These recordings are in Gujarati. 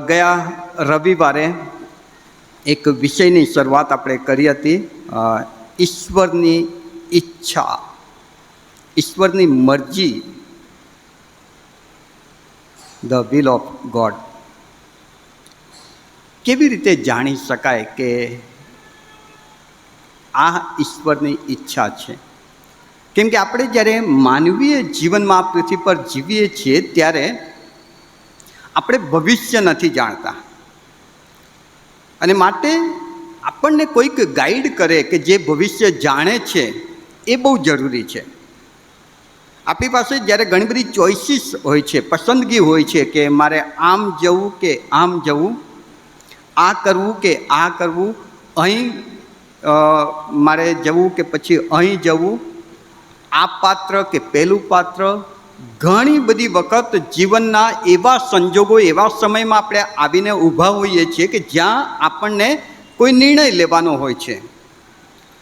ગયા રવિવારે એક વિષયની શરૂઆત આપણે કરી હતી, ઈશ્વરની ઈચ્છા, ઈશ્વરની મરજી, ધ વિલ ઓફ ગોડ. કેવી રીતે જાણી શકાય કે આ ઈશ્વરની ઈચ્છા છે? કેમ કે આપણે જ્યારે માનવીય જીવનમાં આ પૃથ્વી પર જીવીએ છીએ ત્યારે આપણે ભવિષ્ય નથી જાણતા, અને માટે આપણને કોઈક ગાઈડ કરે કે જે ભવિષ્ય જાણે છે એ બહુ જરૂરી છે. આપણી પાસે જ્યારે ઘણી બધી ચોઇસીસ હોય છે, પસંદગી હોય છે કે મારે આમ જવું કે આમ જવું, આ કરવું કે આ કરવું, અહીં મારે જવું કે પછી અહીં જવું, આ પાત્ર કે પેલું પાત્ર. ઘણી બધી વખત જીવનના એવા સંજોગો, એવા સમયમાં આપણે આવીને ઊભા હોઈએ છીએ કે જ્યાં આપણને કોઈ નિર્ણય લેવાનો હોય છે.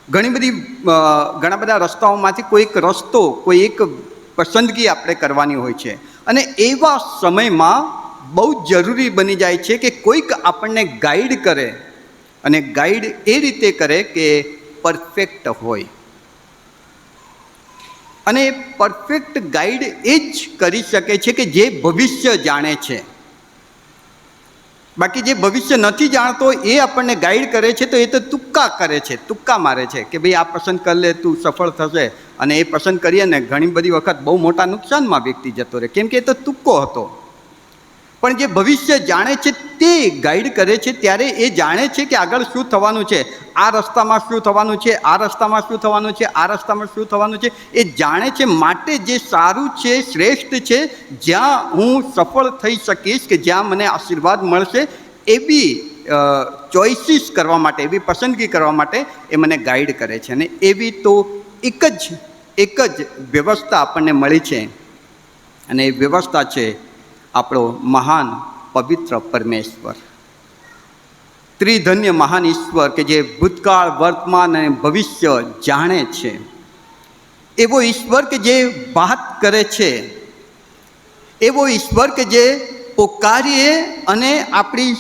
ઘણા બધા રસ્તાઓમાંથી કોઈક રસ્તો, કોઈ એક પસંદગી આપણે કરવાની હોય છે, અને એવા સમયમાં બહુ જરૂરી બની જાય છે કે કોઈક આપણને ગાઈડ કરે, અને ગાઈડ એ રીતે કરે કે પરફેક્ટ હોય. અને પરફેક્ટ ગાઈડ એ જ કરી શકે છે કે જે ભવિષ્ય જાણે છે. બાકી જે ભવિષ્ય નથી જાણતો એ આપણને ગાઈડ કરે છે તો એ તો તુક્કા કરે છે, તુક્કા મારે છે કે ભાઈ આ પસંદ કરી લે, તું સફળ થશે. અને એ પસંદ કરીએ ને ઘણી બધી વખત બહુ મોટા નુકસાનમાં વ્યક્તિ જતો રહે, કેમ કે એ તો તુક્કો હતો. પણ જે ભવિષ્ય જાણે છે તે ગાઈડ કરે છે ત્યારે એ જાણે છે કે આગળ શું થવાનું છે, આ રસ્તામાં શું થવાનું છે, આ રસ્તામાં શું થવાનું છે, આ રસ્તામાં શું થવાનું છે, એ જાણે છે. માટે જે સારું છે, શ્રેષ્ઠ છે, જ્યાં હું સફળ થઈ શકીશ, કે જ્યાં મને આશીર્વાદ મળશે, એવી ચોઇસીસ કરવા માટે, એવી પસંદગી કરવા માટે એ મને ગાઈડ કરે છે. અને એવી તો એક જ વ્યવસ્થા આપણને મળી છે, અને એ વ્યવસ્થા છે આપણો મહાન પવિત્ર પરમેશ્વર, ત્રિધન્ય મહાન ઈશ્વર કે જે ભૂતકાળ, વર્તમાન અને ભવિષ્ય જાણે છે. એવો ઈશ્વર કે જે વાત કરે છે, એવો ઈશ્વર કે જે પોકારીએ અને આપણી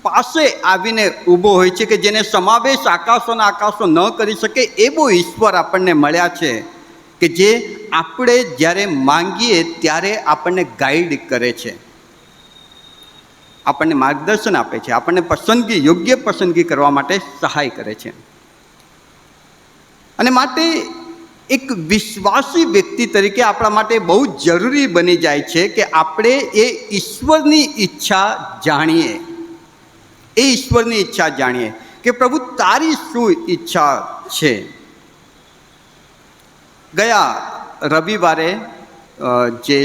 પાસે આવીને ઊભો હોય છે, કે જેને સમાવેશ આકાશોના આકાશો ન કરી શકે એવો ઈશ્વર આપણને મળ્યા છે, કે જે આપણે જ્યારે માંગીએ ત્યારે આપણને ગાઈડ કરે છે, આપણને માર્ગદર્શન આપે છે, આપણને યોગ્ય પસંદગી કરવા માટે સહાય કરે છે. અને માટે એક વિશ્વાસી વ્યક્તિ તરીકે આપણા માટે બહુ જરૂરી બની જાય છે કે આપણે એ ઈશ્વરની ઈચ્છા જાણીએ, એ ઈશ્વરની ઈચ્છા જાણીએ કે પ્રભુ તારી શું ઈચ્છા છે. ગયા રવિવારે જે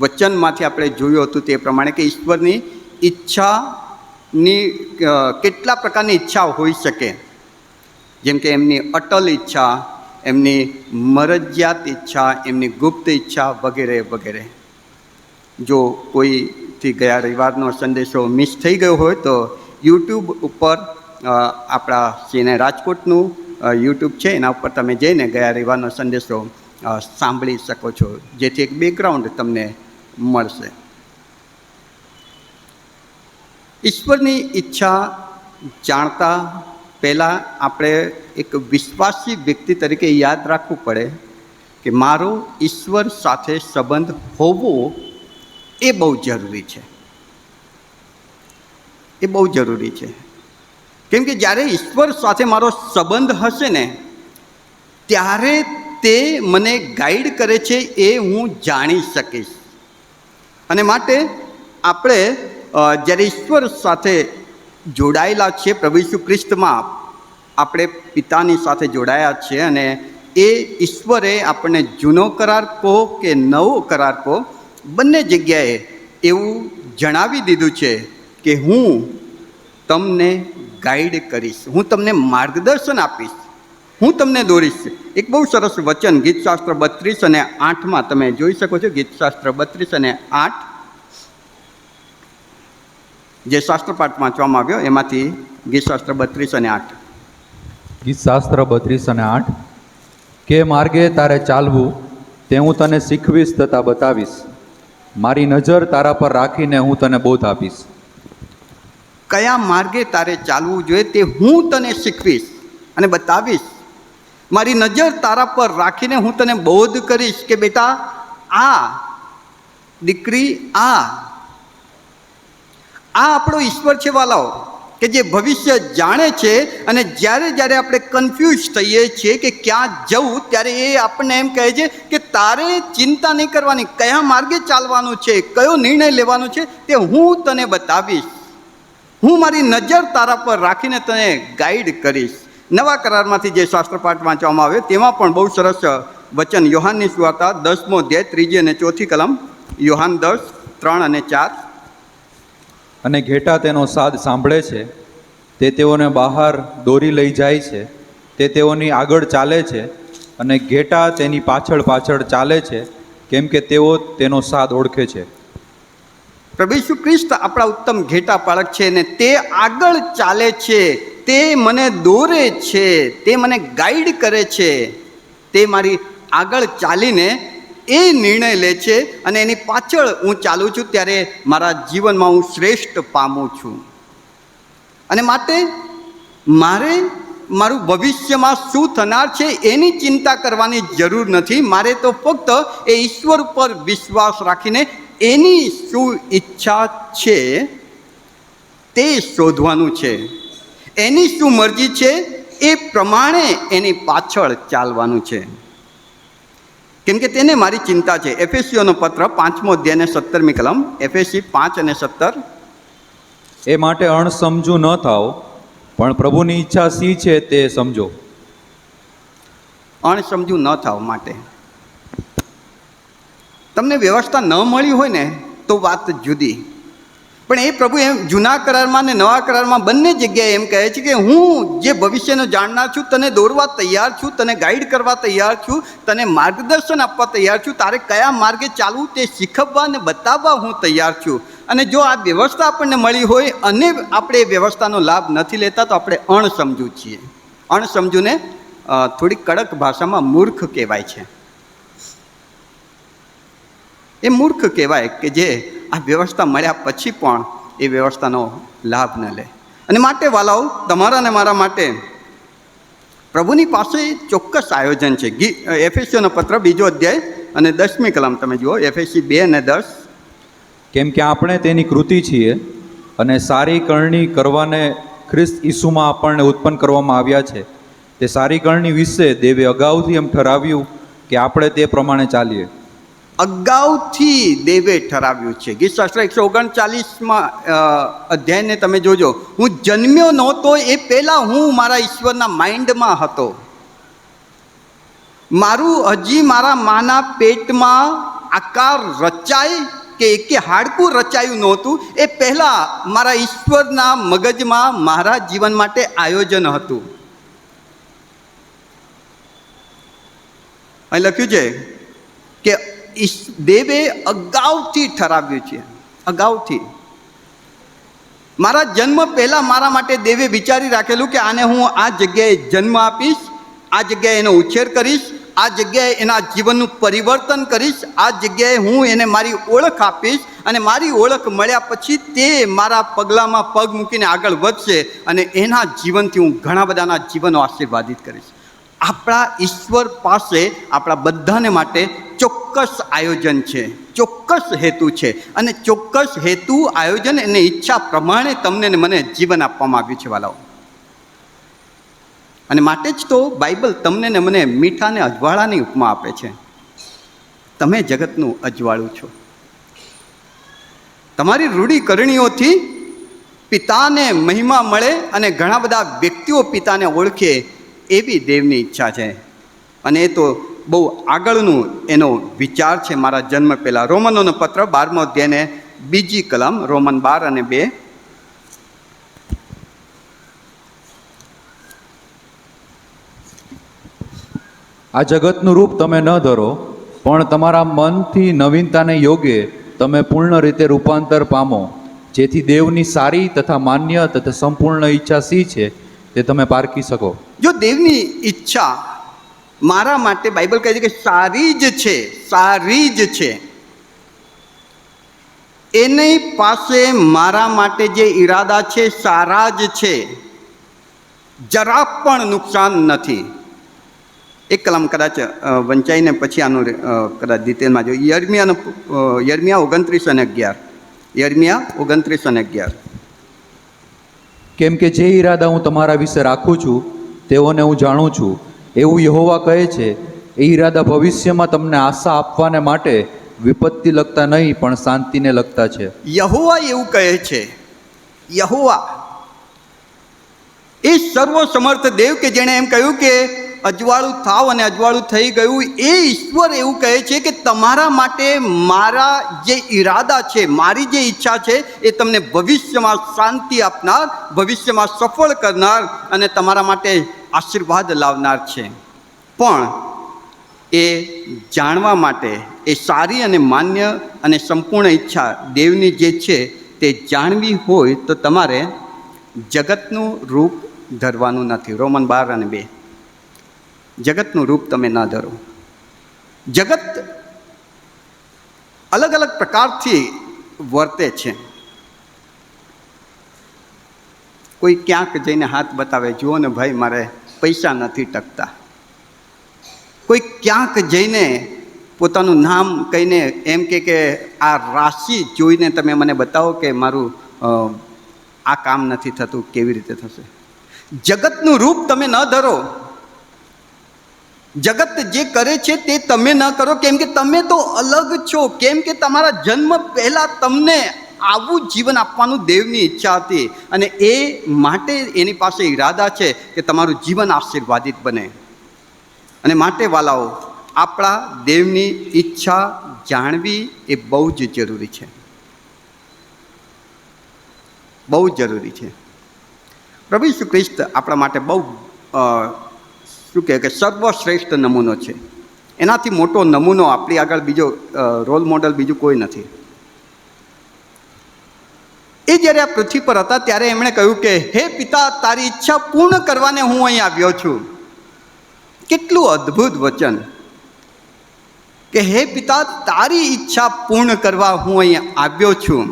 વચનમાંથી આપણે જોયું હતું તે પ્રમાણે કે ઈશ્વરની ઈચ્છાની કેટલા પ્રકારની ઈચ્છા હોઈ શકે, જેમ કે એમની અટલ ઈચ્છા, એમની મરજિયાત ઈચ્છા, એમની ગુપ્ત ઈચ્છા વગેરે વગેરે. જો કોઈથી ગયા રવિવારનો સંદેશો મિસ થઈ ગયો હોય તો યુટ્યુબ ઉપર આપણા સીને રાજકોટનું યુટ્યુબ છે, એના ઉપર તમે જઈને ગયા રવિવારનો સંદેશો સાંભળી શકો છો, જેથી એક બેકગ્રાઉન્ડ તમને મળશે. ઈશ્વરની ઈચ્છા જાણતા પહેલાં આપણે એક વિશ્વાસી વ્યક્તિ તરીકે યાદ રાખવું પડે કે મારો ઈશ્વર સાથે સંબંધ હોવો એ બહુ જરૂરી છે, એ બહુ જરૂરી છે. કેમ કે જ્યારે ઈશ્વર સાથે મારો સંબંધ હશે ને ત્યારે તે મને ગાઈડ કરે છે, એ હું જાણી શકીશ. અને માટે આપણે જ્યારે ઈશ્વર સાથે જોડાયેલા છીએ, પ્રભુ ઈસુ ખ્રિસ્તમાં આપણે પિતાની સાથે જોડાયા છીએ, અને એ ઈશ્વરે આપણને જૂનો કરાર કહો કે નવો કરાર કહો, બંને જગ્યાએ એવું જણાવી દીધું છે કે હું તમને ગાઈડ કરીશ, હું તમને માર્ગદર્શન આપીશ, હું તમને દોરીશ. એક બહુ સરસ વચન ગીતશાસ્ત્ર 32 અને 8 તમે જોઈ શકો છો. ગીતશાસ્ત્ર 32 અને 8 જે શાસ્ત્રપાઠ વાંચવામાં આવ્યો એમાંથી ગીતશાસ્ત્ર 32 અને 8. ગીતશાસ્ત્ર 32 અને 8. કે માર્ગે તારે ચાલવું તે હું તને શીખવીશ તથા બતાવીશ, મારી નજર તારા પર રાખીને હું તને બોધ આપીશ. કયા માર્ગે તારે ચાલવું જોઈએ તે હું તને શીખવીશ અને બતાવીશ. મારી નજર તારા પર રાખીને હું તને બોધ કરીશ કે બેટા આ દીકરી આ આપણો ઈશ્વર છે વાલાઓ, કે જે ભવિષ્ય જાણે છે. અને જ્યારે જ્યારે આપણે કન્ફ્યુઝ થઈએ છીએ કે ક્યાં જવું, ત્યારે એ આપણને એમ કહે છે કે તારે ચિંતા નહીં કરવાની, કયા માર્ગે ચાલવાનું છે, કયો નિર્ણય લેવાનો છે તે હું તને બતાવીશ. હું મારી નજર તારા પર રાખીને તને ગાઈડ કરીશ. નવા કરારમાંથી જે શાસ્ત્રપાઠ વાંચવામાં આવ્યો તેમાં પણ બહુ સરસ વચન, યોહાનની સુવાર્તા 10મો અધ્યાય 3જી અને 4થી કલમ, યોહાન 10:3 અને 4. અને ઘેટા તેનો સાદ સાંભળે છે, તે તેઓને બહાર દોરી લઈ જાય છે, તે તેઓની આગળ ચાલે છે, અને ઘેટા તેની પાછળ પાછળ ચાલે છે, કેમ કે તેઓ તેનો સાદ ઓળખે છે. પ્રભુ ઈસુ ખ્રિસ્ત આપણા ઉત્તમ ઘેટા પાળક છે ને તે આગળ ચાલે છે, તે મને દોરે છે, તે મને ગાઈડ કરે છે, તે મારી આગળ ચાલીને એ નિર્ણય લે છે અને એની પાછળ હું ચાલું છું, ત્યારે મારા જીવનમાં હું શ્રેષ્ઠ પામું છું. અને માટે મારે મારું ભવિષ્યમાં શું થનાર છે એની ચિંતા કરવાની જરૂર નથી. મારે તો ફક્ત એ ઈશ્વર ઉપર વિશ્વાસ રાખીને એની શું ઈચ્છા છે તે શોધવાનું છે, એની શું મરજી છે એ પ્રમાણે એની પાછળ ચાલવાનું છે, કેમ કે તેને મારી ચિંતા છે. એફેસીઓનો પત્ર 5મો અધ્યાય અને 17મી કલમ, એફએસી 5 અને 17. એ માટે અણસમજુ ન થાઓ, પણ પ્રભુની ઈચ્છા શી છે તે સમજો. અણસમજુ ન થાવ માટે તમને વ્યવસ્થા ન મળી હોય ને તો વાત જુદી, પણ એ પ્રભુ એમ જૂના કરારમાં ને નવા કરારમાં બંને જગ્યાએ એમ કહે છે કે હું જે ભવિષ્યનો જાણનાર છું, તને દોરવા તૈયાર છું, તને ગાઈડ કરવા તૈયાર છું, તને માર્ગદર્શન આપવા તૈયાર છું, તારે કયા માર્ગે ચાલવું તે શીખવવા અને બતાવવા હું તૈયાર છું. અને જો આ વ્યવસ્થા આપણને મળી હોય અને આપણે એ વ્યવસ્થાનો લાભ નથી લેતા તો આપણે અણસમજુ છીએ. અણસમજુને થોડી કડક ભાષામાં મૂર્ખ કહેવાય છે. એ મૂર્ખ કહેવાય કે જે આ વ્યવસ્થા મળ્યા પછી પણ એ વ્યવસ્થાનો લાભ ન લે. અને માટે વાલાઓ, તમારા અને મારા માટે પ્રભુની પાસે ચોક્કસ આયોજન છે. એફેસીઓનો પત્ર 2 અધ્યાય અને 10મી કલમ તમે જુઓ, એફએસી 2 અને 10. કેમ કે આપણે તેની કૃતિ છીએ અને સારી કરણી કરવાને ખ્રિસ્ત ઈસુમાં આપણને ઉત્પન્ન કરવામાં આવ્યા છે. તે સારી કરણી વિશે દેવે અગાઉથી એમ ઠરાવ્યું કે આપણે તે પ્રમાણે ચાલીએ. અગાઉથી દેવે ઠરાવ્યું છે. ગીતશાસ્ત્ર 139માં અધ્યાયને તમે જોજો, હું જન્મ્યો નહોતો એ પહેલાં હું મારા ઈશ્વરના માઇન્ડમાં હતો. મારું હજી મારા માના પેટમાં આકાર રચાય કે એકે હાડકું રચાયું નહોતું એ પહેલાં મારા ઈશ્વરના મગજમાં મારા જીવન માટે આયોજન હતું. અહીં લખ્યું છે કે દેવે અગાઉથી ઠરાવ્યું છે. અગાઉથી મારા જન્મ પહેલાં મારા માટે દેવે વિચારી રાખેલું કે આને હું આ જગ્યાએ જન્મ આપીશ, આ જગ્યાએ એનો ઉછેર કરીશ, આ જગ્યાએ એના જીવનનું પરિવર્તન કરીશ, આ જગ્યાએ હું એને મારી ઓળખ આપીશ, અને મારી ઓળખ મળ્યા પછી તે મારા પગલામાં પગ મૂકીને આગળ વધશે અને એના જીવનથી હું ઘણા બધાના જીવનો આશીર્વાદિત કરીશ. આપણા ઈશ્વર પાસે આપણા બધાને માટે ચોક્કસ આયોજન છે, ચોક્કસ હેતુ છે, અને ચોક્કસ હેતુ, આયોજન અને ઈચ્છા પ્રમાણે તમને ને મને જીવન આપવામાં આવ્યું છે વાલાઓ. અને માટે જ તો બાઇબલ તમને ને મને મીઠા ને અજવાળાની ઉપમા આપે છે. તમે જગતનું અજવાળું છો. તમારી રૂઢિકરણીઓથી પિતાને મહિમા મળે અને ઘણા બધા વ્યક્તિઓ પિતાને ઓળખે એવી દેવની ઈચ્છા છે. અને એ તો બહુ આગળનું એનો વિચાર છે મારા જન્મ પહેલાં. રોમનોનો પત્ર 12મો અધ્યાયને 2જી કલમ, રોમન 12 અને 2. આ જગતનું રૂપ તમે ન ધરો, પણ તમારા મનથી નવીનતાને યોગ્ય તમે પૂર્ણ રીતે રૂપાંતર પામો, જેથી દેવની સારી તથા માન્ય તથા સંપૂર્ણ ઈચ્છા શી છે તે તમે પારખી શકો. જો દેવની ઈચ્છા મારા માટે બાઇબલ કહે છે કે સારી જ છે, સારી જ છે, એની પાસે મારા માટે જે ઈરાદા છે સારા જ છે, જરા પણ નુકસાન નથી. એક કલમ કદાચ વંચાઈને પછી આનું કદાચ ડિટેલમાં જો યર્મિયા 29:11. યર્મિયા 29:11. કેમ કે જે ઈરાદા હું તમારા વિશે રાખું છું તેઓને હું જાણું છું, એવું યહોવા કહે છે. એ ઈરાદા ભવિષ્યમાં તમને આશા આપવાને માટે વિપત્તિ લગતા નહીં પણ શાંતિને લગતા છે. યહોવા એવું કહે છે. યહોવા એ સર્વસમર્થ દેવ કે જેણે એમ કહ્યું કે અજવાળું થાવ અને અજવાળું થઈ ગયું, એ ઈશ્વર એવું કહે છે કે તમારા માટે મારા જે ઈરાદા છે, મારી જે ઈચ્છા છે એ તમને ભવિષ્યમાં શાંતિ આપનાર, ભવિષ્યમાં સફળ કરનાર અને તમારા માટે આશીર્વાદ લાવનાર છે. પણ એ જાણવા માટે એ સારી અને માન્ય અને સંપૂર્ણ ઈચ્છા દેવની જે છે તે જાણવી હોય તો તમારે જગતનું રૂપ ધરવાનું નથી. રોમન 12:2. જગતનું રૂપ તમે ન ધરો. જગત અલગ અલગ પ્રકારથી વર્તે છે. કોઈ ક્યાંક જઈને હાથ બતાવે, જુઓ ને ભાઈ મારે પૈસા નથી ટકતા. કોઈ ક્યાંક જઈને પોતાનું નામ કહીને એમ કે આ રાશિ જોઈને તમે મને બતાવો કે મારું આ કામ નથી થતું, કેવી રીતે થશે? જગતનું રૂપ તમે ન ધરો. જગત જે કરે છે તે તમે ન કરો, કેમ કે તમે તો અલગ છો. કેમ કે તમારા જન્મ પહેલા તમને આવું જીવન આપવાનું દેવની ઈચ્છા હતી અને એ માટે એની પાસે ઈરાદા છે કે તમારું જીવન આશીર્વાદિત બને. અને માટે વાલાઓ, આપણા દેવની ઈચ્છા જાણવી એ બહુ જ જરૂરી છે. બહુ જ જરૂરી છે. પ્રભુ ઈસુ ખ્રિસ્ત આપણા માટે બહુ શું કહે કે સર્વશ્રેષ્ઠ નમૂનો છે. એનાથી મોટો નમૂનો આપણી આગળ બીજો રોલ મોડલ બીજું કોઈ નથી. એ જ્યારે આ પૃથ્વી પર હતા ત્યારે એમણે કહ્યું કે હે પિતા, તારી ઈચ્છા પૂર્ણ કરવાને હું અહીં આવ્યો છું. કેટલું અદ્ભુત વચન કે હે પિતા, તારી ઈચ્છા પૂર્ણ કરવા હું અહીં આવ્યો છું.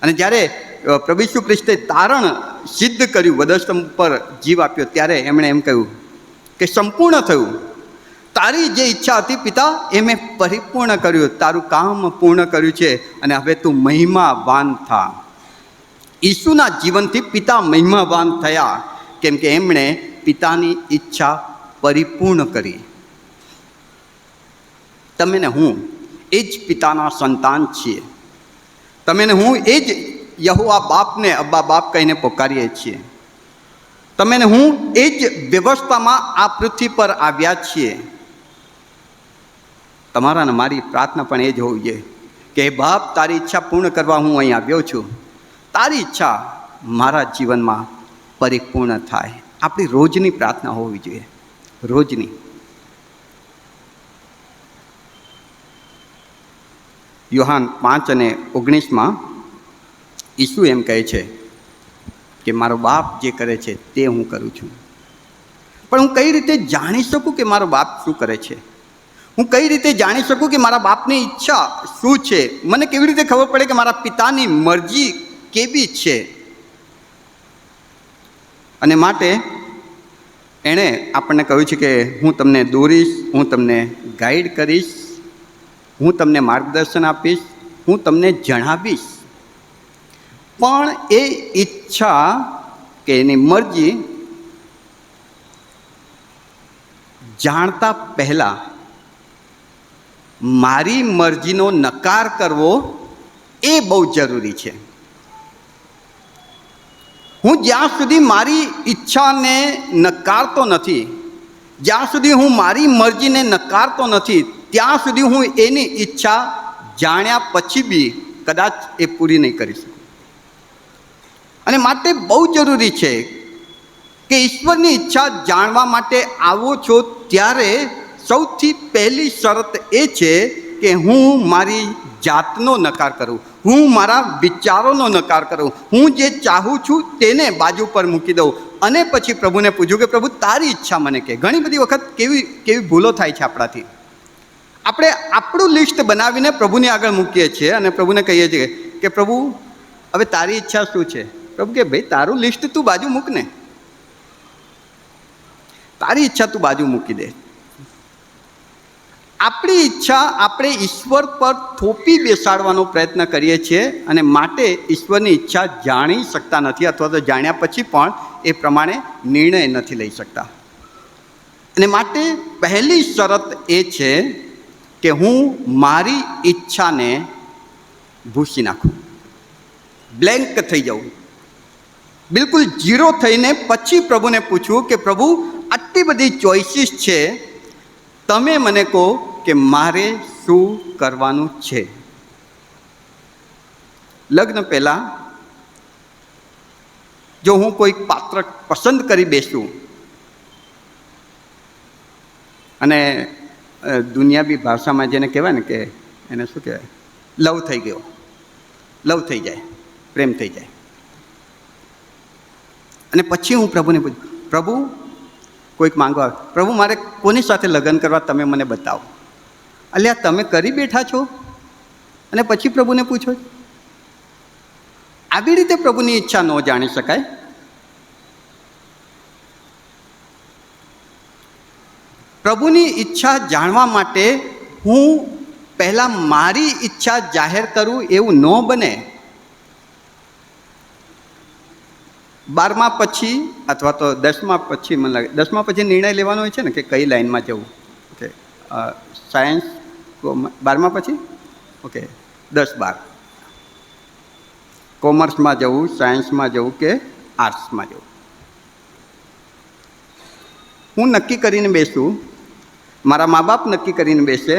અને જ્યારે પ્રભુ ઈસુ ખ્રિસ્તે તારણ સિદ્ધ કર્યું, વધસ્તંભ પર જીવ આપ્યો, ત્યારે એમણે એમ કહ્યું કે સંપૂર્ણ થયું. તારી જે ઈચ્છા હતી પિતા એ મેં પરિપૂર્ણ કર્યું, તારું કામ પૂર્ણ કર્યું છે અને હવે તું મહિમાવાન થા. ઈસુના જીવનથી પિતા મહિમાવાન થયા, કેમ કે એમણે પિતાની ઈચ્છા પરિપૂર્ણ કરી. તમે ને હું એ જ પિતાના સંતાન છીએ. તમે ને હું એ જ યહોવા બાપને અબ્બા બાપ કહીને પોકારીએ છીએ. તમે ને હું એ જ વ્યવસ્થામાં આ પૃથ્વી પર આવ્યા છીએ. તમારા ને મારી પ્રાર્થના પણ એ જ હોવી જોઈએ કે બાપ, તારી ઈચ્છા પૂર્ણ કરવા હું અહીં આવ્યો છું. તારી ઈચ્છા મારા જીવનમાં પરિપૂર્ણ થાય. આપણી રોજની પ્રાર્થના હોવી જોઈએ, રોજની. યોહાન 5:19 ઈસુ એમ કહે છે કે મારો બાપ જે કરે છે તે હું કરું છું. પણ હું કઈ રીતે જાણી શકું કે મારો બાપ શું કરે છે? હું કઈ રીતે જાણી શકું કે મારા બાપની ઈચ્છા શું છે? મને કેવી રીતે ખબર પડે કે મારા પિતાની મરજી કેવી છે? અને માટે એણે આપણને કહ્યું છે કે હું તમને દોરીશ, હું તમને ગાઈડ કરીશ, હું તમને માર્ગદર્શન આપીશ, હું તમને જણાવીશ. પણ એ ઈચ્છા કે એની મરજી જાણતા પહેલા મારી મરજીનો નકાર કરવો એ બહુ જરૂરી છે. હું જ્યાં સુધી મારી ઈચ્છાને નકારતો નથી, જ્યાં સુધી હું મારી મરજીને નકારતો નથી, ત્યાં સુધી હું એની ઈચ્છા જાણ્યા પછી બી કદાચ એ પૂરી નહીં કરી શકું. અને માટે બહુ જરૂરી છે કે ઈશ્વરની ઈચ્છા જાણવા માટે આવો છો ત્યારે સૌથી પહેલી શરત એ છે કે હું મારી જાતનો નકાર કરું, હું મારા વિચારોનો નકાર કરું, હું જે ચાહું છું તેને બાજુ પર મૂકી દઉં અને પછી પ્રભુને પૂછું કે પ્રભુ તારી ઈચ્છા મને કહે. ઘણી બધી વખત કેવી ભૂલો થાય છે આપણાથી. આપણે આપણું લિસ્ટ બનાવીને પ્રભુની આગળ મૂકીએ છીએ અને પ્રભુને કહીએ છીએ કે પ્રભુ હવે તારી ઈચ્છા શું છે? પ્રભુ કે ભાઈ તારું લિસ્ટ તું બાજુ મૂક ને, તારી ઈચ્છા તું બાજુ મૂકી દે. આપણી ઈચ્છા આપણે ઈશ્વર પર થોપી બેસાડવાનો પ્રયત્ન કરીએ છીએ અને માટે ઈશ્વરની ઈચ્છા જાણી શકતા નથી, અથવા તો જાણ્યા પછી પણ એ પ્રમાણે નિર્ણય નથી લઈ શકતા. અને માટે પહેલી શરત એ છે કે હું મારી ઈચ્છાને ભૂસી નાખું, બ્લેન્ક થઈ જાઉં, બિલકુલ ઝીરો થઈને પછી પ્રભુને પૂછવું કે પ્રભુ આટલી બધી ચોઇસીસ છે, તમે મને કહો કે મારે શું કરવાનું છે. લગ્ન પહેલાં જો હું કોઈ પાત્ર પસંદ કરી બેસું અને દુનિયાવી ભાષામાં જેને કહેવાય ને કે એને શું કહેવાય, લવ થઈ ગયો, લવ થઈ જાય, પ્રેમ થઈ જાય, અને પછી હું પ્રભુને પૂછું, પ્રભુ કોઈક માંગવા, પ્રભુ મારે કોની સાથે લગ્ન કરવા તમે મને બતાવો. અલ્યા તમે કરી બેઠા છો અને પછી પ્રભુને પૂછો. આવી રીતે પ્રભુની ઈચ્છા ન જાણી શકાય. પ્રભુની ઈચ્છા જાણવા માટે હું પહેલાં મારી ઈચ્છા જાહેર કરું એવું ન બને. 12મા પછી અથવા તો 10મા પછી, મને લાગે 10મા પછી નિર્ણય લેવાનો હોય છે ને કે કઈ લાઈનમાં જવું. ઓકે, સાયન્સ 12મા પછી, ઓકે 10-12, કોમર્સમાં જવું, સાયન્સમાં જવું કે આર્ટ્સમાં જવું. હું નક્કી કરીને બેસું, મારા મા બાપ નક્કી કરીને બેસે,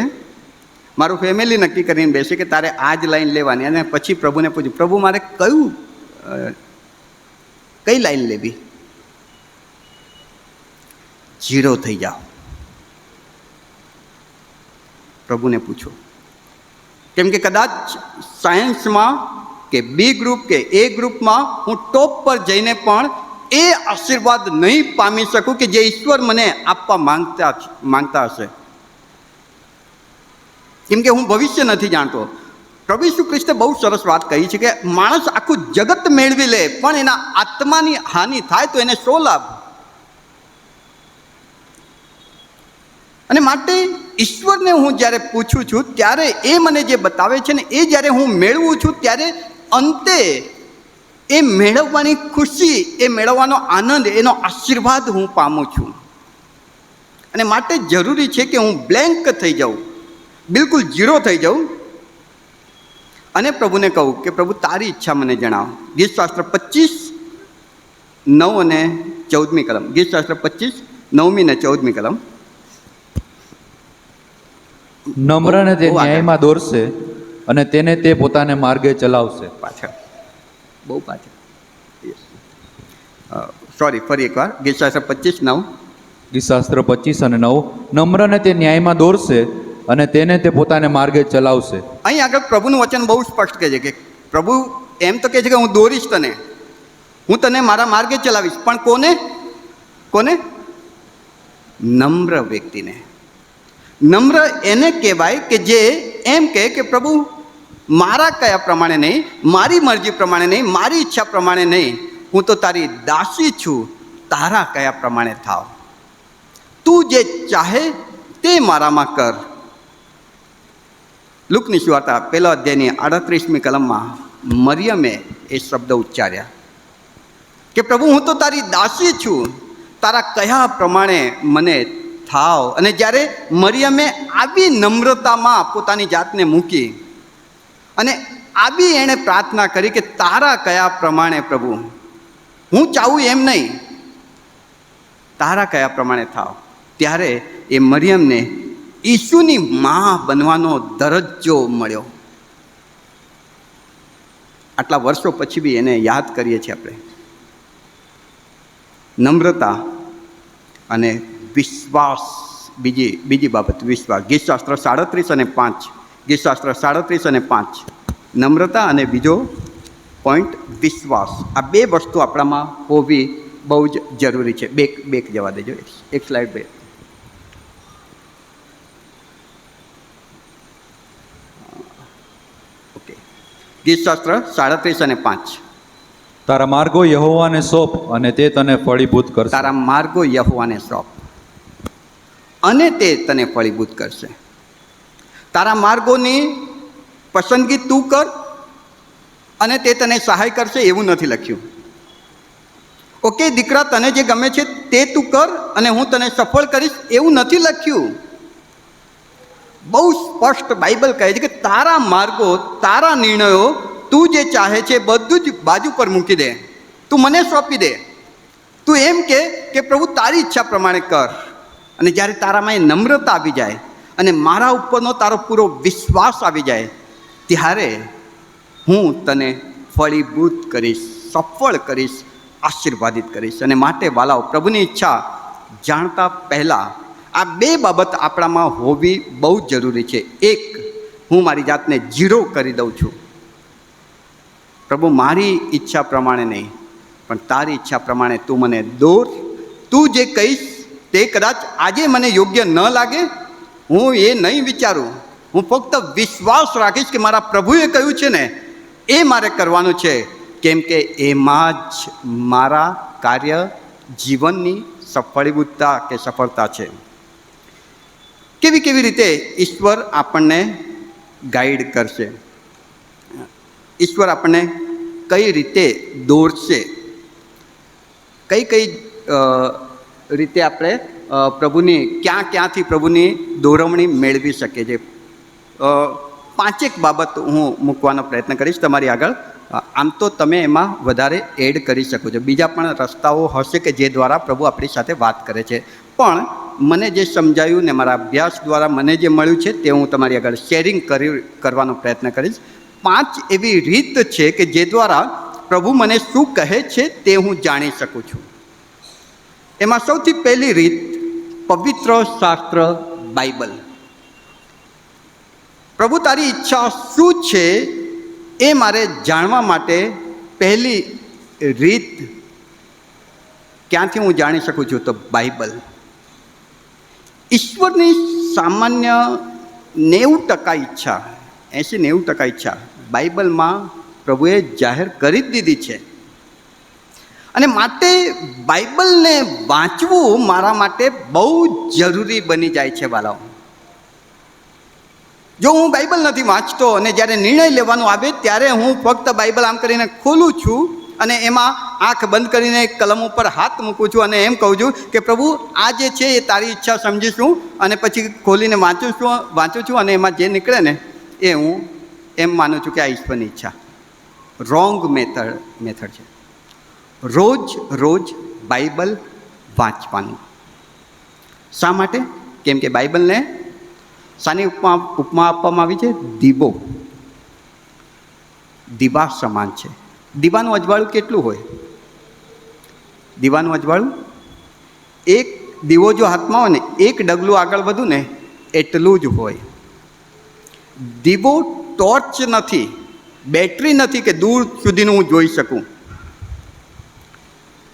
મારું ફેમિલી નક્કી કરીને બેસે કે તારે આ જ લાઈન લેવાની, અને પછી પ્રભુને પૂછ્યું પ્રભુ મારે કઈ લાઈન લેવી. ઝીરો થઈ જાઓ, પ્રભુને પૂછો. કેમ કે કદાચ સાયન્સમાં કે બી ગ્રુપ કે એ ગ્રુપમાં હું ટોપ પર જઈને પણ એ આશીર્વાદ નહીં પામી શકું કે જે ઈશ્વર મને આપવા માંગતા હશે. કેમ કે હું ભવિષ્ય નથી જાણતો. પ્રભુ ઈસુ ખ્રિસ્તે બહુ સરસ વાત કહી છે કે માણસ આખું જગત મેળવી લે પણ એના આત્માની હાનિ થાય તો એને શો લાભ. અને માટે ઈશ્વરને હું જ્યારે પૂછું છું ત્યારે એ મને જે બતાવે છે ને એ જ્યારે હું મેળવું છું ત્યારે અંતે એ મેળવવાની ખુશી, એ મેળવવાનો આનંદ, એનો આશીર્વાદ હું પામું છું. અને માટે જરૂરી છે કે હું બ્લેન્ક થઈ જાઉં, બિલકુલ ઝીરો થઈ જાઉં અને પ્રભુને કહું કે પ્રભુ તારી ઈચ્છા મને જણાવો. ગીતશાસ્ત્ર 25:9 અને 14મી કલમ. ગીતશાસ્ત્ર 25:9 અને 14મી કલમ. નમ્રને તે ન્યાયમાં દોરશે અને તેને તે પોતાને માર્ગે ચલાવશે. બહુ પાછળ, સોરી, ફરી એકવાર. ગીતશાસ્ત્ર 25:9. ગીતશાસ્ત્ર 25:9. નમ્રને તે ન્યાયમાં દોરશે અને તેને તે પોતાને માર્ગે ચલાવશે. અહીં આગળ પ્રભુનું વચન બહુ સ્પષ્ટ કહે છે કે પ્રભુ એમ તો કહે છે કે હું દોરીશ તને, હું તને મારા માર્ગે ચલાવીશ, પણ કોને? નમ્ર વ્યક્તિને. નમ્ર એને કહેવાય કે જે એમ કહે કે પ્રભુ મારા કયા પ્રમાણે નહીં, મારી મરજી પ્રમાણે નહીં, મારી ઈચ્છા પ્રમાણે નહીં, હું તો તારી દાસી છું, તારા કયા પ્રમાણે થાવ, તું જે ચાહે તે મારામાં કર. લુકની સુવાર્તા 1 અધ્યાયની 38મી કલમમાં મરિયમે એ શબ્દ ઉચ્ચાર્યા કે પ્રભુ હું તો તારી દાસી છું, તારા કયા પ્રમાણે મને થાવ. અને જ્યારે મરિયમે આવી નમ્રતામાં પોતાની જાતને મૂકી અને આવી એણે પ્રાર્થના કરી કે તારા કયા પ્રમાણે પ્રભુ, હું ચાહું એમ નહીં, તારા કયા પ્રમાણે થાવ, ત્યારે એ મરિયમને ઈસુની માં બનવાનો દરજ્જો મળ્યો. આટલા વર્ષો પછી બી એને યાદ કરીએ છીએ આપણે. નમ્રતા અને વિશ્વાસ, બીજી બાબત વિશ્વાસ. ગીતશાસ્ત્ર 37:5. ગીતશાસ્ત્ર 37:5. નમ્રતા અને બીજો પોઈન્ટ વિશ્વાસ. આ બે વસ્તુ આપણામાં હોવી બહુ જ જરૂરી છે. બેક જવા દેજો, એક સ્લાઇડ બે. ઓકે, ગીતશાસ્ત્ર 37 અને 5. તારા માર્ગો યહોવાને સોંપ અને તે તને ફળીભૂત કરશે. તારા માર્ગો યહોવાને સોંપ અને તે તને ફળીભૂત કરશે. તારા માર્ગોની પસંદગી તું કર અને તે તને સહાય કરશે એવું નથી લખ્યું. ઓકે દીકરા, તને જે ગમે છે તે તું કર અને હું તને સફળ કરીશ એવું નથી લખ્યું. બહુ સ્પષ્ટ બાઇબલ કહે છે કે તારા માર્ગો, તારા નિર્ણયો, તું જે ચાહે છે બધું જ બાજુ પર મૂકી દે, તું મને સોંપી દે. તું એમ કે પ્રભુ તારી ઈચ્છા પ્રમાણે કર. અને જ્યારે તારામાં એ નમ્રતા આવી જાય અને મારા ઉપરનો તારો પૂરો વિશ્વાસ આવી જાય, ત્યારે હું તને ફળીભૂત કરીશ, સફળ કરીશ, આશીર્વાદિત કરીશ. અને માટે વાલાઓ, પ્રભુની ઈચ્છા જાણતા પહેલાં આ બે બાબત આપણામાં હોવી બહુ જરૂરી છે. એક, હું મારી જાતને 0 કરી દઉં છું. પ્રભુ, મારી ઈચ્છા પ્રમાણે નહીં પણ તારી ઈચ્છા પ્રમાણે તું મને દોર. તું જે કહીશ તે કદાચ આજે મને યોગ્ય ન લાગે, હું એ નહીં વિચારું. હું ફક્ત વિશ્વાસ રાખીશ કે મારા પ્રભુએ કહ્યું છે ને એ મારે કરવાનું છે, કેમ કે એમાં જ મારા કાર્ય જીવનની સફળીભૂતતા કે સફળતા છે. કેવી રીતે ઈશ્વર આપણને ગાઈડ કરશે, ઈશ્વર આપણને કઈ રીતે દોરશે, કઈ રીતે આપણે પ્રભુની ક્યાંથી પ્રભુની દોરવણી મેળવી શકીએ છીએ. 5 બાબત હું મૂકવાનો પ્રયત્ન કરીશ તમારી આગળ. આમ તો તમે એમાં વધારે એડ કરી શકો છો, બીજા પણ રસ્તાઓ હશે કે જે દ્વારા પ્રભુ આપણી સાથે વાત કરે છે. પણ મને જે સમજાયું ને મારા અભ્યાસ દ્વારા મને જે મળ્યું છે તે હું તમારી આગળ શેરિંગ કરવાનો પ્રયત્ન કરીશ. 5 એવી રીત છે કે જે દ્વારા પ્રભુ મને શું કહે છે તે હું જાણી શકું છું. એમાં સૌથી પહેલી રીત પવિત્ર શાસ્ત્ર બાઇબલ. પ્રભુ તારી ઈચ્છા શું છે એ મારે જાણવા માટે પહેલી રીત ક્યાંથી હું જાણી શકું છું? તો બાઇબલ. ઈશ્વરની સામાન્ય 90% ઈચ્છા, 80-90% ઈચ્છા બાઇબલમાં પ્રભુએ જાહેર કરી જ દીધી છે. અને માટે બાઇબલને વાંચવું મારા માટે બહુ જરૂરી બની જાય છે વાલાઓ. જો હું બાઇબલ નથી વાંચતો અને જ્યારે નિર્ણય લેવાનો આવે ત્યારે હું ફક્ત બાઇબલ આમ કરીને ખોલું છું અને એમાં આંખ બંધ કરીને કલમ ઉપર હાથ મૂકું છું અને એમ કહું છું કે પ્રભુ આ જે છે એ તારી ઈચ્છા સમજીશું, અને પછી ખોલીને વાંચું છું અને એમાં જે નીકળે ને એ હું એમ માનું છું કે આ ઈશ્વરની ઈચ્છા. રોંગ મેથડ છે. રોજ બાઇબલ વાંચવાનું. શા માટે? કેમ કે બાઇબલને શાની ઉપમા આપવામાં આવી છે? દીવો, દીવા સમાન છે. દીવાનું અજવાળું કેટલું હોય? દીવાનું અજવાળું, એક દીવો જો હાથમાં હોય ને, એક ડગલું આગળ વધું ને એટલું જ હોય. દીવો ટોર્ચ નથી, બેટરી નથી કે દૂર સુધીનું હું જોઈ શકું.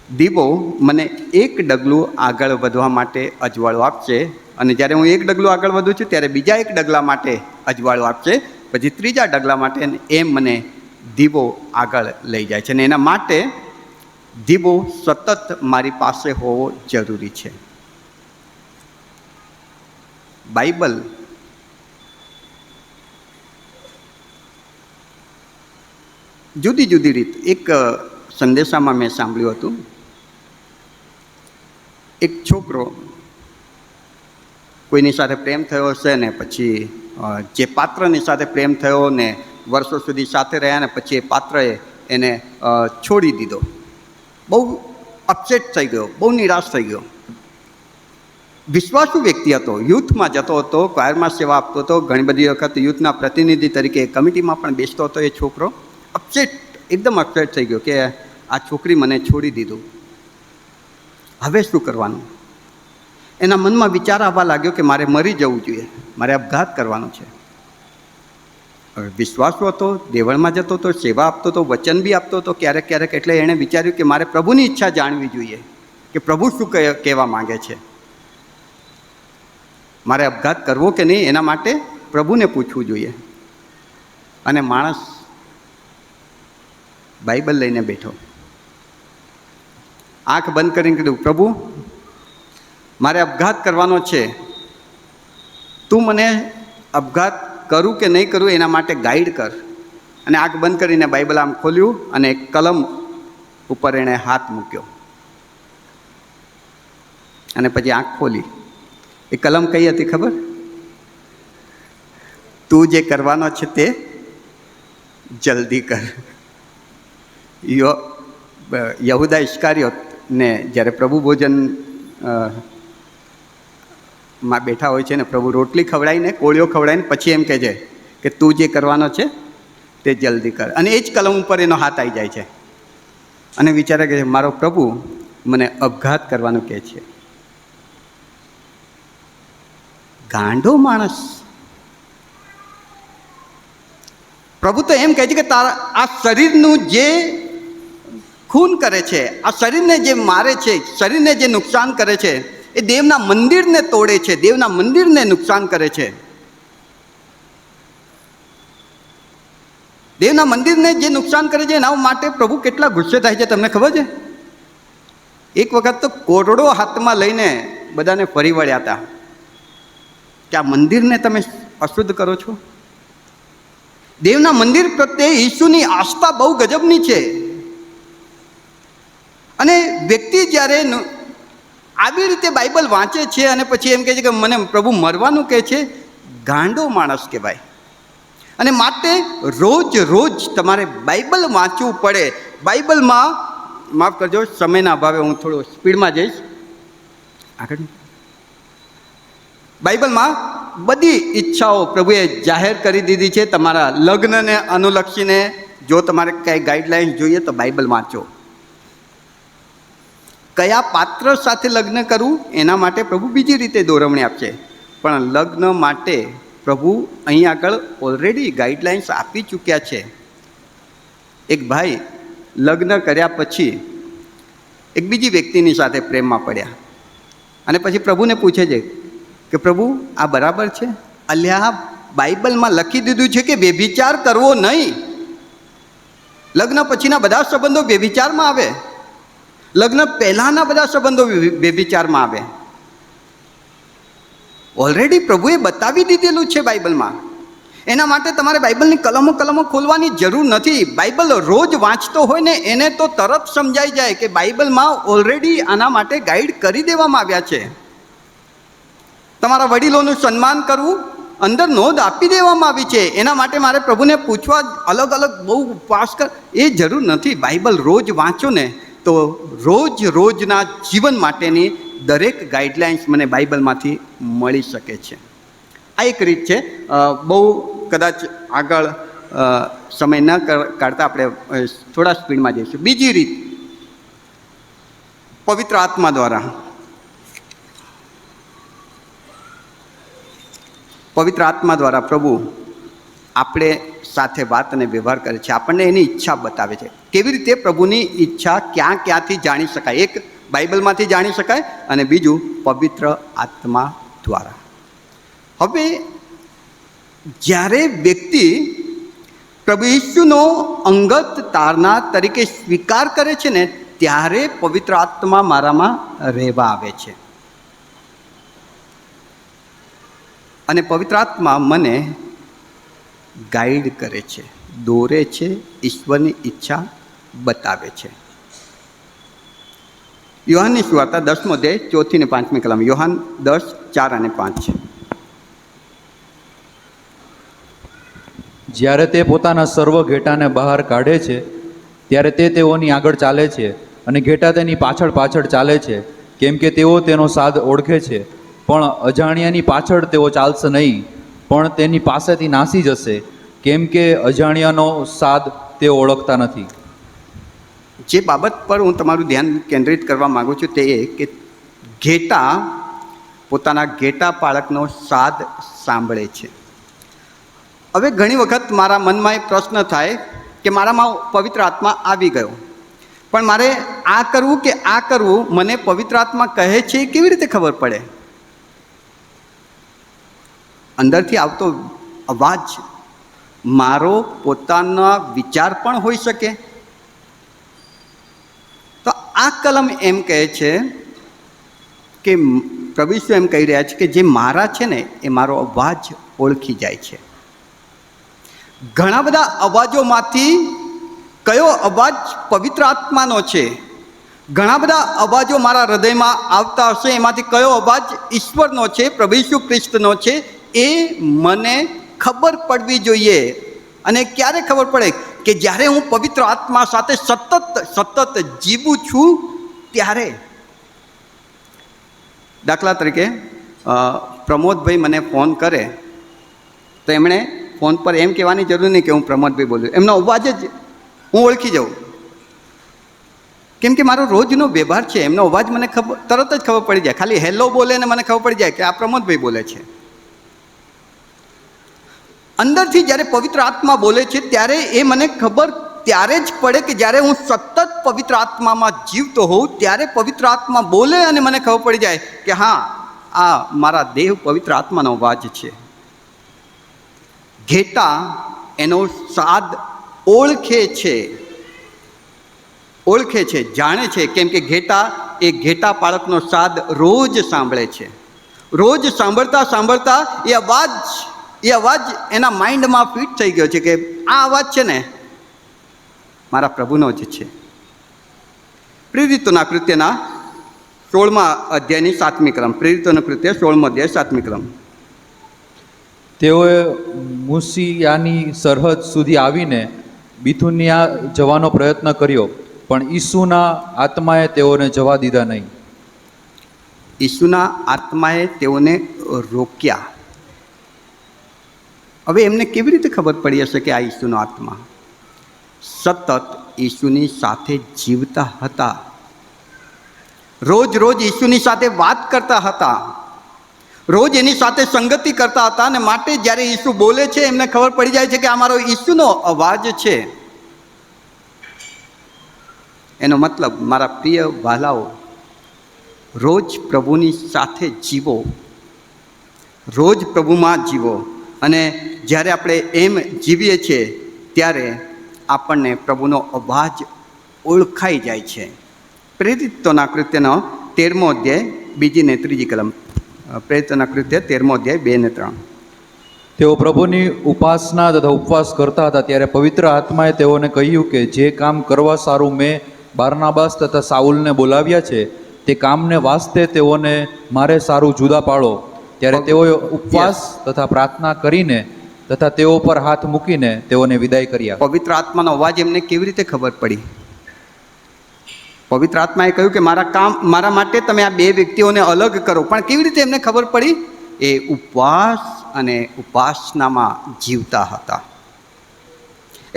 દીવો મને એક ડગલું આગળ વધવા માટે અજવાળું આપશે, અને જ્યારે હું એક ડગલું આગળ વધું છું ત્યારે બીજા એક ડગલા માટે અજવાળું આપશે, પછી ત્રીજા ડગલા માટે, એમ મને દીવો આગળ લઈ જાય છે. અને એના માટે દીવો સતત મારી પાસે હોવો જરૂરી છે. બાઇબલ જુદી રીત. એક સંદેશામાં મેં સાંભળ્યું હતું, એક છોકરો કોઈની સાથે પ્રેમ થયો હશે ને પછી જે પાત્રની સાથે પ્રેમ થયો ને વર્ષો સુધી સાથે રહ્યા ને પછી એ પાત્રએ એને છોડી દીધો. બહુ અપસેટ થઈ ગયો, બહુ નિરાશ થઈ ગયો. વિશ્વાસુ વ્યક્તિ હતો, યુથમાં જતો હતો, ક્વાયરમાં સેવા આપતો હતો, ઘણી બધી વખત યુથના પ્રતિનિધિ તરીકે કમિટીમાં પણ બેસતો હતો. એ છોકરો એકદમ અપસેટ થઈ ગયો કે આ છોકરી મને છોડી દીધું, હવે શું કરવાનું? એના મનમાં વિચાર આવવા લાગ્યો કે મારે મરી જવું જોઈએ, મારે આપઘાત કરવાનો છે. વિશ્વાસુ હતો, દેવળમાં જતો હતો, સેવા આપતો હતો, વચન બી આપતો હતો ક્યારેક. એટલે એણે વિચાર્યું કે મારે પ્રભુની ઈચ્છા જાણવી જોઈએ કે પ્રભુ શું કહેવા માંગે છે. મારે આપઘાત કરવો કે નહીં એના માટે પ્રભુને પૂછવું જોઈએ. અને માણસ બાઇબલ લઈને બેઠો, આંખ બંધ કરીને કીધું, પ્રભુ મારે અપઘાત કરવાનો છે, તું મને અપઘાત કરું કે નહીં કરું એના માટે ગાઈડ કર. અને આંખ બંધ કરીને બાઇબલ આમ ખોલ્યું અને કલમ ઉપર એણે હાથ મૂક્યો અને પછી આંખ ખોલી. એ કલમ કઈ હતી ખબર? તું જે કરવાનો છે તે જલ્દી કર. યહૂદા ઇસ્કારિયોતને જ્યારે પ્રભુ ભોજન માં બેઠા હોય છે ને, પ્રભુ રોટલી ખવડાવીને કોળીઓ ખવડાવીને પછી એમ કહે છે કે તું જે કરવાનો છે તે જલ્દી કર. અને એ જ કલમ ઉપર એનો હાથ આવી જાય છે અને વિચારે કે મારો પ્રભુ મને અપઘાત કરવાનું કહે છે. ગાંડો માણસ. પ્રભુ તો એમ કહે છે કે તારા આ શરીરનું જે ખૂન કરે છે, આ શરીરને જે મારે છે, શરીરને જે નુકસાન કરે છે, એ દેવના મંદિરને તોડે છે, દેવના મંદિરને નુકસાન કરે છે. દેવના મંદિરને જે નુકસાન કરે છે એના માટે પ્રભુ કેટલા ગુસ્સે થાય છે તમને ખબર છે? એક વખત તો કોરડો હાથમાં લઈને બધાને ફરી વળ્યા હતા કે આ મંદિરને તમે અશુદ્ધ કરો છો. દેવના મંદિર પ્રત્યે ઈસુની આસ્થા બહુ ગજબની છે. અને વ્યક્તિ જ્યારે આવી રીતે બાઇબલ વાંચે છે અને પછી એમ કહે છે કે મને પ્રભુ મરવાનું કહે છે, ગાંડો માણસ કહેવાય. અને માટે રોજ રોજ તમારે બાઇબલ વાંચવું પડે. બાઇબલમાં, માફ કરજો સમયના અભાવે હું થોડો સ્પીડમાં જઈશ આગળ. બાઇબલમાં બધી ઈચ્છાઓ પ્રભુએ જાહેર કરી દીધી છે. તમારા લગ્નને અનુલક્ષીને જો તમારે કંઈ ગાઈડલાઇન્સ જોઈએ તો બાઇબલ વાંચો. કયા પાત્ર સાથે લગ્ન કરવું એના માટે પ્રભુ બીજી રીતે દોરવણી આપશે, પણ લગ્ન માટે પ્રભુ અહીં આગળ ઓલરેડી ગાઈડલાઇન્સ આપી ચૂક્યા છે. એક ભાઈ લગ્ન કર્યા પછી એક બીજી વ્યક્તિની સાથે પ્રેમમાં પડ્યા અને પછી પ્રભુને પૂછે છે કે પ્રભુ આ બરાબર છે? અલ્યા બાઇબલમાં લખી દીધું છે કે વ્યભિચાર કરવો નહીં. લગ્ન પછીના બધા સંબંધો વ્યભિચારમાં આવે, લગ્ન પહેલાંના બધા સંબંધો વ્યભિચારમાં આવે. ઓલરેડી પ્રભુએ બતાવી દીધેલું છે બાઇબલમાં. એના માટે તમારે બાઇબલની કલમો ખોલવાની જરૂર નથી. બાઇબલ રોજ વાંચતો હોય ને એને તો તરત સમજાઈ જાય કે બાઇબલમાં ઓલરેડી આના માટે ગાઈડ કરી દેવામાં આવ્યા છે. તમારા વડીલોનું સન્માન કરવું અંદર નોંધ આપી દેવામાં આવી છે. એના માટે મારે પ્રભુને પૂછવા અલગ અલગ બહુ ઉપવાસ કર એ જરૂર નથી. બાઇબલ રોજ વાંચો ને તો રોજના જીવન માટેની દરેક ગાઈડલાઇન્સ મને બાઇબલમાંથી મળી શકે છે. આ એક રીત છે. બહુ કદાચ આગળ સમય ન કાઢતા આપણે થોડા સ્પીડમાં જઈશું. બીજી રીત પવિત્ર આત્મા દ્વારા. પવિત્ર આત્મા દ્વારા પ્રભુ આપણે સાથે વાત અને વ્યવહાર કરે છે, આપણને એની ઈચ્છા બતાવે છે. કેવી રીતે પ્રભુની ઈચ્છા ક્યાંથી જાણી શકાય? એક બાઇબલમાંથી જાણી શકાય અને બીજું પવિત્ર આત્મા દ્વારા. હવે જ્યારે વ્યક્તિ પ્રભુ ઈસુનો અંગત તારનાર તરીકે સ્વીકાર કરે છે ને ત્યારે પવિત્ર આત્મા મારામાં રહેવા આવે છે. અને પવિત્ર આત્મા મને ગાઈડ કરે છે, દોરે છે, ઈશ્વરની ઈચ્છા બતાવે છે. યોહાનની સુવાર્તા 10મો અધ્યાય 4થી ને 5મી કલમ. યોહાન 10:4 અને 5. જ્યારે તે પોતાના સર્વ ઘેટાને બહાર કાઢે છે ત્યારે તે તેઓની આગળ ચાલે છે અને ઘેટા તેની પાછળ પાછળ ચાલે છે, કેમ કે તેઓ તેનો સાદ ઓળખે છે. પણ અજાણ્યાની પાછળ તેઓ ચાલશે નહીં, પણ તેની પાસેથી નાસી જશે, કેમ કે અજાણ્યાનો સાદ તેઓ ઓળખતા નથી. જે બાબત પર હું તમારું ધ્યાન કેન્દ્રિત કરવા માગું છું તે એ કે ઘેટા પોતાના ઘેટા પાળકનો સાદ સાંભળે છે. હવે ઘણી વખત મારા મનમાં એક પ્રશ્ન થાય કે મારામાં પવિત્ર આત્મા આવી ગયો, પણ મારે આ કરવું કે આ કરવું મને પવિત્ર આત્મા કહે છે કેવી રીતે ખબર પડે? અંદરથી આવતો અવાજ મારો પોતાના વિચાર પણ હોઈ શકે, આ કલમ એમ કહે છે કે પ્રભુ ઈસુ એમ કહી રહ્યા છે કે જે મારા છે ને એ મારો અવાજ ઓળખી જાય છે. ઘણા બધા અવાજોમાંથી કયો અવાજ પવિત્ર આત્માનો છે, ઘણા બધા અવાજો મારા હૃદયમાં આવતા હશે, એમાંથી કયો અવાજ ઈશ્વરનો છે, પ્રભુ ઈસુ ખ્રિસ્તનો છે, એ મને ખબર પડવી જોઈએ. અને ક્યારે ખબર પડે? કે જ્યારે હું પવિત્ર આત્મા સાથે સતત જીવું છું ત્યારે. દાખલા તરીકે પ્રમોદભાઈ મને ફોન કરે તો એમણે ફોન પર એમ કહેવાની જરૂર નહીં કે હું પ્રમોદભાઈ બોલ્યું, એમનો અવાજ જ હું ઓળખી જાઉં. કેમ કે મારો રોજનો વ્યવહાર છે, એમનો અવાજ મને તરત જ ખબર પડી જાય. ખાલી હેલો બોલે ને મને ખબર પડી જાય કે આ પ્રમોદભાઈ બોલે છે. અંદરથી જ્યારે પવિત્ર આત્મા બોલે છે ત્યારે એ મને ખબર ત્યારે જ પડે કે જ્યારે હું સતત પવિત્ર આત્મામાં જીવતો હોઉં ત્યારે પવિત્ર આત્મા બોલે અને મને ખબર પડી જાય કે હા, આ મારા દેહ પવિત્ર આત્માનો અવાજ છે. ઘેટા એનો સ્વાદ ઓળખે છે, જાણે છે. કેમ કે ઘેટા એ ઘેટા પાળકનો સ્વાદ રોજ સાંભળે છે. રોજ સાંભળતા એ અવાજ એના માઇન્ડમાં ફિટ થઈ ગયો છે કે આ અવાજ છે ને મારા પ્રભુનો જ છે. પ્રેરિતોના કૃત્યના 16મા અધ્યાયની 7મી કલમ. પ્રેરિતોના કૃત્ય 16મો અધ્યાય 7મી કલમ. તેઓએ મુસિયાની સરહદ સુધી આવીને બિથુનિયા જવાનો પ્રયત્ન કર્યો, પણ ઈસુના આત્માએ તેઓને જવા દીધા નહીં. ઈસુના આત્માએ તેઓને રોક્યા. હવે એમને કેવી રીતે ખબર પડી હશે કે આ ઈસુનો આત્મા? સતત ઈસુની સાથે જીવતા હતા, રોજ ઈસુની સાથે વાત કરતા હતા, રોજ એની સાથે સંગતિ કરતા હતા, અને માટે જ્યારે ઈસુ બોલે છે એમને ખબર પડી જાય છે કે આ મારો ઈસુનો અવાજ છે. એનો મતલબ મારા પ્રિય વાલાઓ, રોજ પ્રભુની સાથે જીવો, રોજ પ્રભુમાં જીવો. અને જ્યારે આપણે એમ જીવીએ છીએ ત્યારે આપણને પ્રભુનો અવાજ ઓળખાઈ જાય છે. પ્રેરિતોના કૃત્યનો 13મો અધ્યાય 2 ને 3 કલમ. પ્રેરિતોના કૃત્ય 13મો અધ્યાય 2 ને 3. તેઓ પ્રભુની ઉપાસના તથા ઉપવાસ કરતા હતા ત્યારે પવિત્ર આત્માએ તેઓને કહ્યું કે જે કામ કરવા સારું મેં બારનાબાસ તથા સાઉલને બોલાવ્યા છે તે કામને વાસ્તે તેઓને મારે સારું જુદા પાડો. ત્યારે તેઓએ ઉપવાસ તથા પ્રાર્થના કરીને તથા તેઓ પર હાથ મૂકીને તેઓને વિદાય કર્યા. પવિત્ર આત્માનો અવાજ એમને કેવી રીતે ખબર પડી? પવિત્ર આત્માએ કહ્યું કે મારા માટે તમે આ બે વ્યક્તિઓને અલગ કરો. પણ કેવી રીતે એમને ખબર પડી? એ ઉપવાસ અને ઉપાસનામાં જીવતા હતા.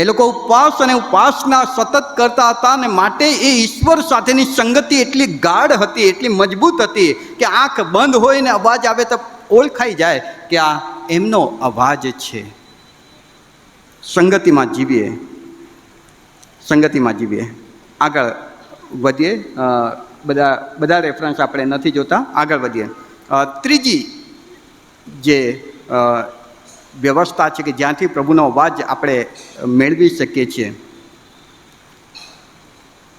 એ લોકો ઉપવાસ અને ઉપાસના સતત કરતા હતા, અને માટે એ ઈશ્વર સાથેની સંગતિ એટલી ગાઢ હતી, એટલી મજબૂત હતી કે આંખ બંધ હોય ને અવાજ આવે તો ઓળખાઈ જાય કે આ એમનો અવાજ છે. સંગતિમાં જીવીએ. આગળ વધીએ. બધા રેફરન્સ આપણે નથી જોતા, આગળ વધીએ. ત્રીજી જે વ્યવસ્થા છે કે જ્યાંથી પ્રભુનો અવાજ આપણે મેળવી શકીએ છીએ,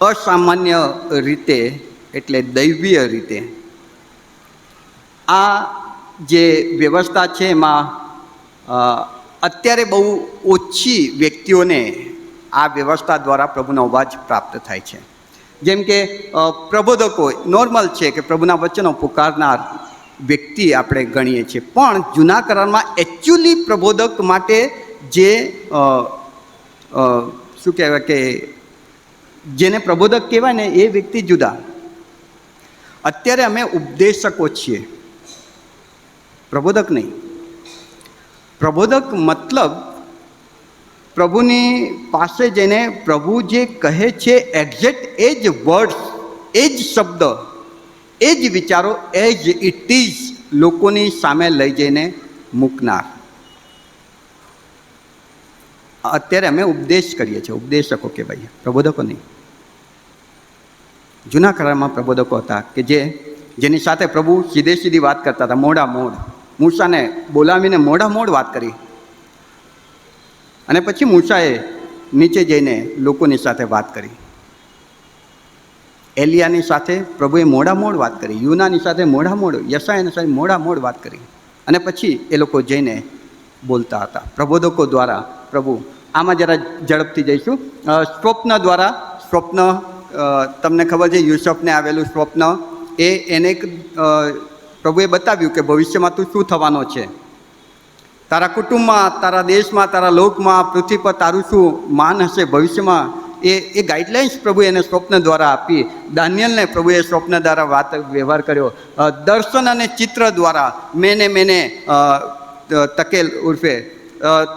અસામાન્ય રીતે એટલે દૈવીય રીતે. આ જે વ્યવસ્થા છે એમાં અત્યારે બહુ ઓછી વ્યક્તિઓને આ વ્યવસ્થા દ્વારા પ્રભુનો અવાજ પ્રાપ્ત થાય છે. જેમ કે પ્રબોધકો નોર્મલ છે કે પ્રભુના વચનો પુકારનાર વ્યક્તિ આપણે ગણીએ છીએ, પણ જૂના કરારમાં એકચ્યુઅલી પ્રબોધક માટે જે શું કહેવાય કે જેને પ્રબોધક કહેવાય ને એ વ્યક્તિ જુદા. અત્યારે અમે ઉપદેશકો છીએ, પ્રબોધક નહીં. પ્રબોધક મતલબ પ્રભુની પાસે જઈને પ્રભુ જે કહે છે એક્ઝેક્ટ એ જ વર્ડ્સ, એ જ શબ્દ, એ જ વિચારો એઝ ઇટ ઇઝ લોકોની સામે લઈ જઈને મૂકનાર. અત્યારે અમે ઉપદેશ કરીએ છીએ, ઉપદેશકો કહેવાય, પ્રબોધકો નહીં. જૂના કરારમાં પ્રબોધકો હતા કે જેની સાથે પ્રભુ સીધી વાત કરતા હતા, મોઢામોઢ. મૂસાને બોલાવીને મોઢામોઢ વાત કરી, અને પછી મૂસાએ નીચે જઈને લોકોની સાથે વાત કરી. એલિયાની સાથે પ્રભુએ મોડામોડ વાત કરી, યુનાની સાથે મોડામોડ, યશાયાની સાથે મોડામોડ વાત કરી, અને પછી એ લોકો જઈને બોલતા હતા પ્રબોધકો દ્વારા. પ્રભુ આમાં જરા ઝડપથી જઈશું. સ્વપ્ન દ્વારા, સ્વપ્ન તમને ખબર છે, યુસુફને આવેલું સ્વપ્ન, એને પ્રભુએ બતાવ્યું કે ભવિષ્યમાં તું શું થવાનો છે, તારા કુટુંબમાં, તારા દેશમાં, તારા લોકમાં, પૃથ્વી પર તારું શું માન હશે ભવિષ્યમાં. એ ગાઈડલાઇન્સ પ્રભુએ એને સ્વપ્ન દ્વારા આપી. દાનિયેલને પ્રભુએ સ્વપ્ન દ્વારા વ્યવહાર કર્યો. દર્શન અને ચિત્ર દ્વારા મેને તકેલ ઉર્ફે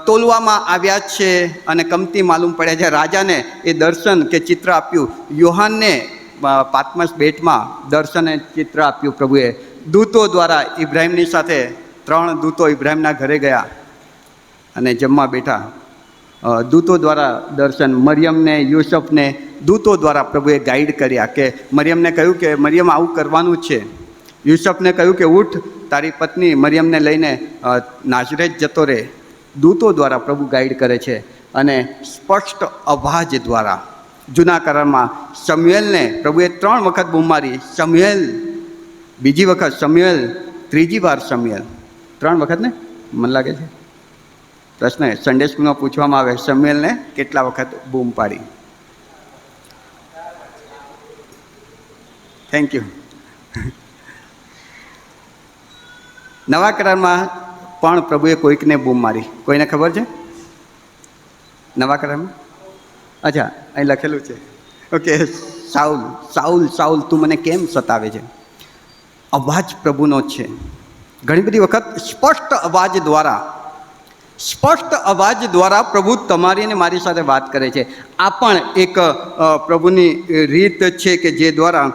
તોલવામાં આવ્યા છે અને કમતી માલુમ પડ્યા છે. રાજાને એ દર્શન કે ચિત્ર આપ્યું. યોહાનને પાત્મસ બેટમાં દર્શન અને ચિત્ર આપ્યું પ્રભુએ. દૂતો દ્વારા ઇબ્રાહીમની સાથે 3 દૂતો ઇબ્રાહીમના ઘરે ગયા અને જમવા બેઠા. દૂતો દ્વારા દર્શન, મરિયમને, યુસુફને દૂતો દ્વારા પ્રભુએ ગાઈડ કર્યા. કે મરિયમને કહ્યું કે મરિયમ આવું કરવાનું છે. યુસુફને કહ્યું કે ઉઠ, તારી પત્ની મરિયમને લઈને નાઝરેત જતો રહે. દૂતો દ્વારા પ્રભુ ગાઈડ કરે છે. અને સ્પષ્ટ અવાજ દ્વારા જૂના કરારમાં શમ્યુએલને પ્રભુએ 3 વખત બૂમ મારી, શમ્યુએલ, બીજી વખત શમ્યુએલ, ત્રીજી વાર શમ્યુએલ. 3 વખત ને મને લાગે છે પ્રશ્ન સન્ડે સ્કૂલમાં પૂછવામાં આવે, શમ્યુએલને કેટલા વખત બૂમ પાડી? Thank you. નવા કરારમાં પણ પ્રભુએ કોઈકને બૂમ મારી. કોઈને ખબર છે નવા કરારમાં? અચ્છા, અહીં લખેલું છે. ઓકે, સાઉલ, સાઉલ, સાઉલ, તું મને કેમ સતાવે છે? અવાજ પ્રભુનો છે. ઘણી બધી વખત સ્પષ્ટ અવાજ દ્વારા પ્રભુ તમારી અને મારી સાથે વાત કરે છે. આ પણ એક પ્રભુની રીત છે કે જે દ્વારા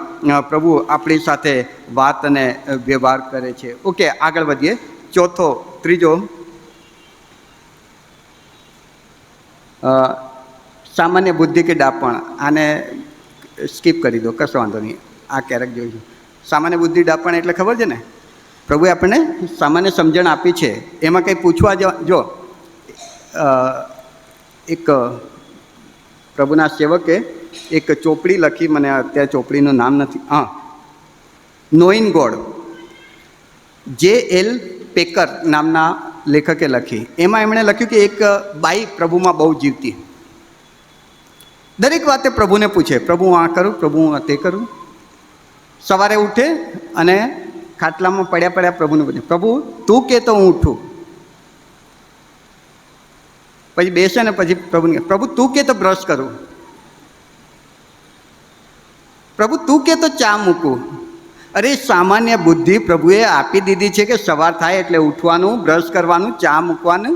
પ્રભુ આપણી સાથે વાત અને વ્યવહાર કરે છે. ઓકે, આગળ વધીએ. ત્રીજો સામાન્ય બુદ્ધિ કે ડાપણ. આને સ્કીપ કરી દો, કશો વાંધો નહીં, આ ક્યારેક જોઈશું. સામાન્ય બુદ્ધિ ડાપણ એટલે ખબર છે ને, પ્રભુએ આપણને સામાન્ય સમજણ આપી છે. એમાં કંઈ પૂછવા જો એક પ્રભુના સેવકે એક ચોપડી લખી, મને અત્યારે ચોપડીનું નામ નથી, નોઈન ગોડ, J.L. પેકર નામના લેખકે લખી. એમાં એમણે લખ્યું કે એક બાઈ પ્રભુમાં બહુ જીવતી, દરેક વાતે પ્રભુને પૂછે, પ્રભુ હું આ કરું, પ્રભુ હું તે કરું. સવારે ઉઠે અને ખાટલામાં પડ્યા પ્રભુને પૂછે, પ્રભુ તું કે તો હું ઉઠું. પછી બેસે ને પછી પ્રભુને, પ્રભુ તું કે તો બ્રશ કરું, પ્રભુ તું કે તો ચા મૂકું. અરે સામાન્ય બુદ્ધિ પ્રભુએ આપી દીધી છે કે સવાર થાય એટલે ઉઠવાનું, બ્રશ કરવાનું, ચા મૂકવાનું.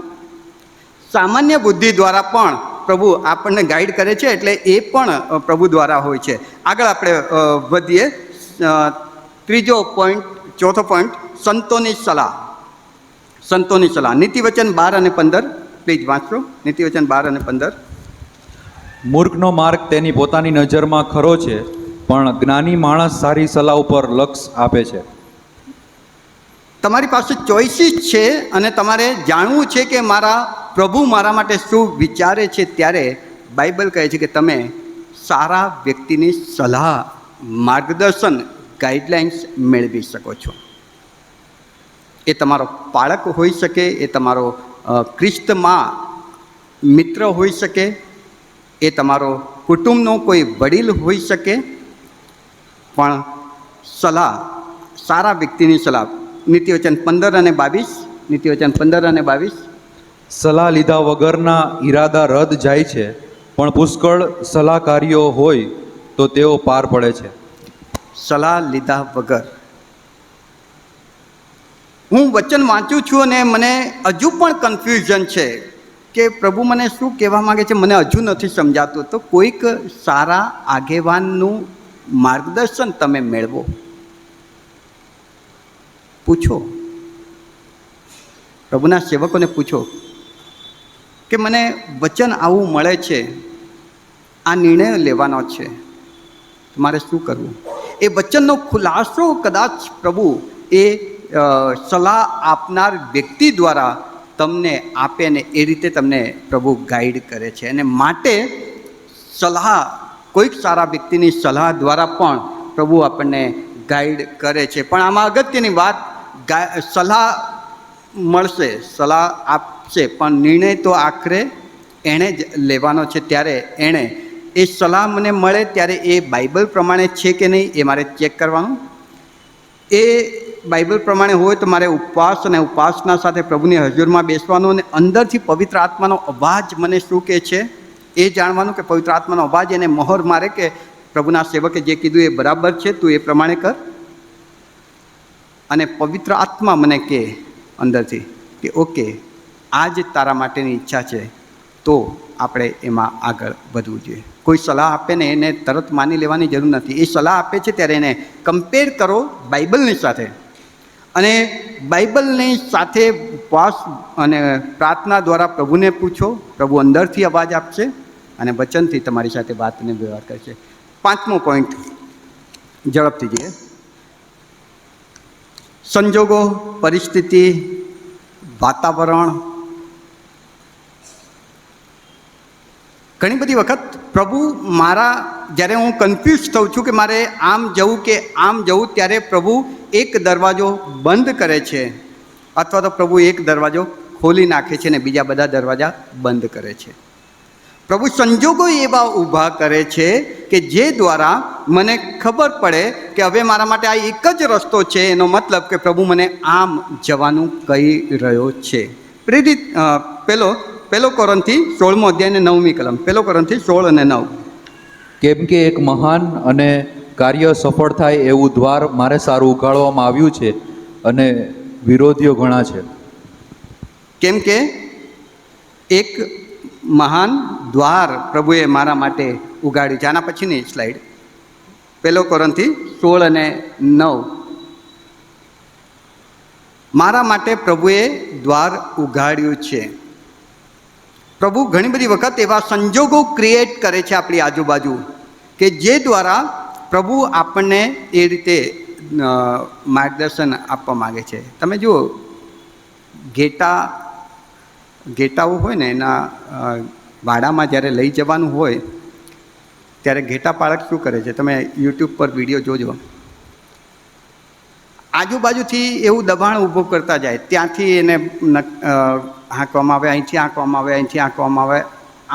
સામાન્ય બુદ્ધિ દ્વારા પણ પ્રભુ આપણને ગાઈડ કરે છે, એટલે એ પણ પ્રભુ દ્વારા હોય છે. આગળ આપણે વધીએ. ચોથો પોઈન્ટ, સંતોની સલાહ. સંતોની સલાહ. નીતિવચન 12 અને 15 પ્લીઝ વાંચો. નીતિવચન 12 અને 15. મૂર્ખનો માર્ગ તેની પોતાની નજરમાં ખરો છે, પણ જ્ઞાની માણસ સારી સલાહ ઉપર લક્ષ આપે છે. તમારી પાસે ચોઇસીસ છે અને તમારે જાણવું છે કે મારા પ્રભુ મારા માટે શું વિચારે છે. ત્યારે બાઇબલ કહે છે કે તમે સારા વ્યક્તિની સલાહ, માર્ગદર્શન, ગાઈડલાઇન્સ મેળવી શકો છો. એ તમારો પાળક હોઈ શકે, એ તમારો ખ્રિસ્તમાં મિત્ર હોઈ શકે, એ તમારો કુટુંબનો કોઈ વડીલ હોઈ શકે, પણ સલાહ, સારા વ્યક્તિની સલાહ. નીતિવચન 15 અને 22. નીતિવચન 15 અને 22. સલાહ લીધા વગરના ઈરાદા રદ જાય છે, પણ પુષ્કળ સલાહકારીઓ હોય તો તેઓ પાર પડે છે. સલાહ લીધા વગર. હું વચન વાંચું છું અને મને હજુ પણ કન્ફ્યુઝન છે કે પ્રભુ મને શું કહેવા માગે છે, મને હજુ નથી સમજાતું. તો કોઈક સારા આગેવાનનું માર્ગદર્શન તમે મેળવો, પૂછો, પ્રભુના સેવકોને પૂછો કે મને વચન આવું મળે છે, આ નિર્ણય લેવાનો છે, તમારે શું કરવું. એ વચનનો ખુલાસો કદાચ પ્રભુ એ સલાહ આપનાર વ્યક્તિ દ્વારા તમને આપે ને એ રીતે તમને પ્રભુ ગાઈડ કરે છે. અને માટે સલાહ કોઈક સારા વ્યક્તિની સલાહ દ્વારા પણ પ્રભુ આપણને ગાઈડ કરે છે. પણ આમાં અગત્યની વાત, સલાહ મળશે, સલાહ આપશે, પણ નિર્ણય તો આખરે એણે જ લેવાનો છે. ત્યારે એણે એ સલાહ મને મળે ત્યારે એ બાઇબલ પ્રમાણે છે કે નહીં એ મારે ચેક કરવાનું. એ બાઇબલ પ્રમાણે હોય તો મારે ઉપવાસ અને ઉપાસના સાથે પ્રભુની હજુરમાં બેસવાનું અને અંદરથી પવિત્ર આત્માનો અવાજ મને શું કહે છે એ જાણવાનું, કે પવિત્ર આત્માનો અવાજ એને મહોર મારે કે પ્રભુના સેવકે જે કીધું એ બરાબર છે, તું એ પ્રમાણે કર. અને પવિત્ર આત્મા મને કહે અંદરથી કે ઓકે, આ જ તારા માટેની ઈચ્છા છે, તો આપણે એમાં આગળ વધવું જોઈએ. કોઈ સલાહ આપે ને એને તરત માની લેવાની જરૂર નથી. એ સલાહ આપે છે ત્યારે એને કમ્પેર કરો બાઇબલની સાથે, અને બાઇબલની સાથે ઉપવાસ અને પ્રાર્થના દ્વારા પ્રભુને પૂછો. પ્રભુ અંદરથી અવાજ આપશે અને વચનથી તમારી સાથે વાત અને વ્યવહાર કરશે. 5મો પોઈન્ટ ઝડપથી જોઈએ. સંજોગો, પરિસ્થિતિ, વાતાવરણ. ઘણી બધી વખત પ્રભુ જ્યારે હું કન્ફ્યુઝ થઉં છું કે મારે આમ જવું કે આમ જવું, ત્યારે પ્રભુ એક દરવાજો બંધ કરે છે, અથવા તો પ્રભુ એક દરવાજો ખોલી નાખે છે અને બીજા બધા દરવાજા બંધ કરે છે. પ્રભુ સંજોગો એવા ઊભા કરે છે કે જે દ્વારા મને ખબર પડે કે હવે મારા માટે આ એક જ રસ્તો છે. એનો મતલબ કે પ્રભુ મને આમ જવાનું કહી રહ્યો છે. પ્રેરિત પહેલો કોરિન્થી 16મો અધ્યાય ને 9મી કલમ. પહેલો કોરિન્થી 16 અને 9. કેમ કે એક મહાન અને કાર્ય સફળ થાય એવું દ્વાર મારે સારું ઉઘાડવામાં આવ્યું છે, અને વિરોધીઓ ઘણા છે. કેમ કે એક મહાન દ્વાર પ્રભુએ મારા માટે ઉગાડ્યું છે. આના પછીની સ્લાઇડ, પહેલો કોરિન્થી 16 અને 9. મારા માટે પ્રભુએ દ્વાર ઉગાડ્યું છે. પ્રભુ ઘણી બધી વખત એવા સંજોગો ક્રિએટ કરે છે આપણી આજુબાજુ, કે જે દ્વારા પ્રભુ આપણને એ રીતે માર્ગદર્શન આપવા માગે છે. તમે જુઓ, ઘેટાઓ હોય ને, એના વાડામાં જ્યારે લઈ જવાનું હોય ત્યારે ઘેટા પાળક શું કરે છે, તમે યુટ્યુબ પર વિડીયો જોજો. આજુબાજુથી એવું દબાણ ઊભું કરતા જાય, ત્યાંથી એને હાંકવામાં આવે, અહીંથી હાંકવામાં આવે, અહીંથી હાંકવામાં આવે.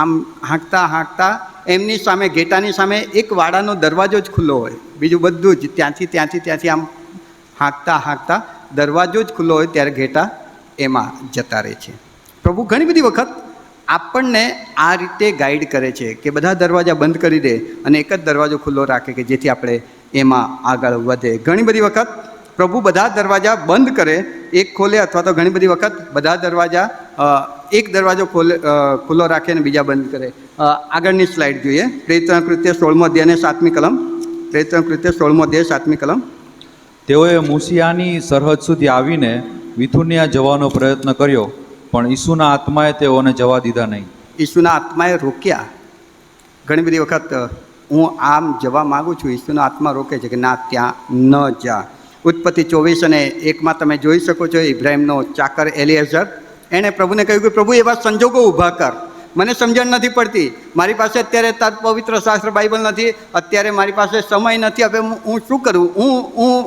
આમ હાંકતા એમની સામે, ઘેટાની સામે એક વાડાનો દરવાજો જ ખુલ્લો હોય, બીજું બધું જ ત્યાંથી આમ હાંકતા દરવાજો જ ખુલ્લો હોય, ત્યારે ઘેટા એમાં જતા રહે છે. પ્રભુ ઘણી બધી વખત આપણને આ રીતે ગાઈડ કરે છે કે બધા દરવાજા બંધ કરી દે અને એક જ દરવાજો ખુલ્લો રાખે, કે જેથી આપણે એમાં આગળ વધે. ઘણી બધી વખત પ્રભુ બધા દરવાજા બંધ કરે, એક ખોલે, અથવા તો ઘણી બધી વખત બધા દરવાજા એક દરવાજો ખુલ્લો રાખે અને બીજા બંધ કરે. આગળની સ્લાઇડ જોઈએ. પ્રેરિતોના કૃત્ય 16મો અધ્યાય 7મી કલમ. પ્રેરિતોના કૃત્ય 16મો અધ્યાય 7મી કલમ. તેઓએ મૂસિયાની સરહદ સુધી આવીને વિથુનિયા જવાનો પ્રયત્ન કર્યો, પણ ઈસુના આત્માએ તેઓને જવા દીધા નહીં. ઈસુના આત્માએ રોક્યા. ઘણી બધી વખત હું આમ જવા માગું છું, ઈસુના આત્મા રોકે છે કે ના, ત્યાં ન જા. ઉત્પત્તિ 24 અને 1માં તમે જોઈ શકો છો, ઇબ્રાહિમનો ચાકર એલિએઝર, એણે પ્રભુને કહ્યું કે પ્રભુ એવા સંજોગો ઊભા કર, મને સમજણ નથી પડતી, મારી પાસે અત્યારે તાર પવિત્ર શાસ્ત્ર બાઇબલ નથી, અત્યારે મારી પાસે સમય નથી, હવે હું શું કરું?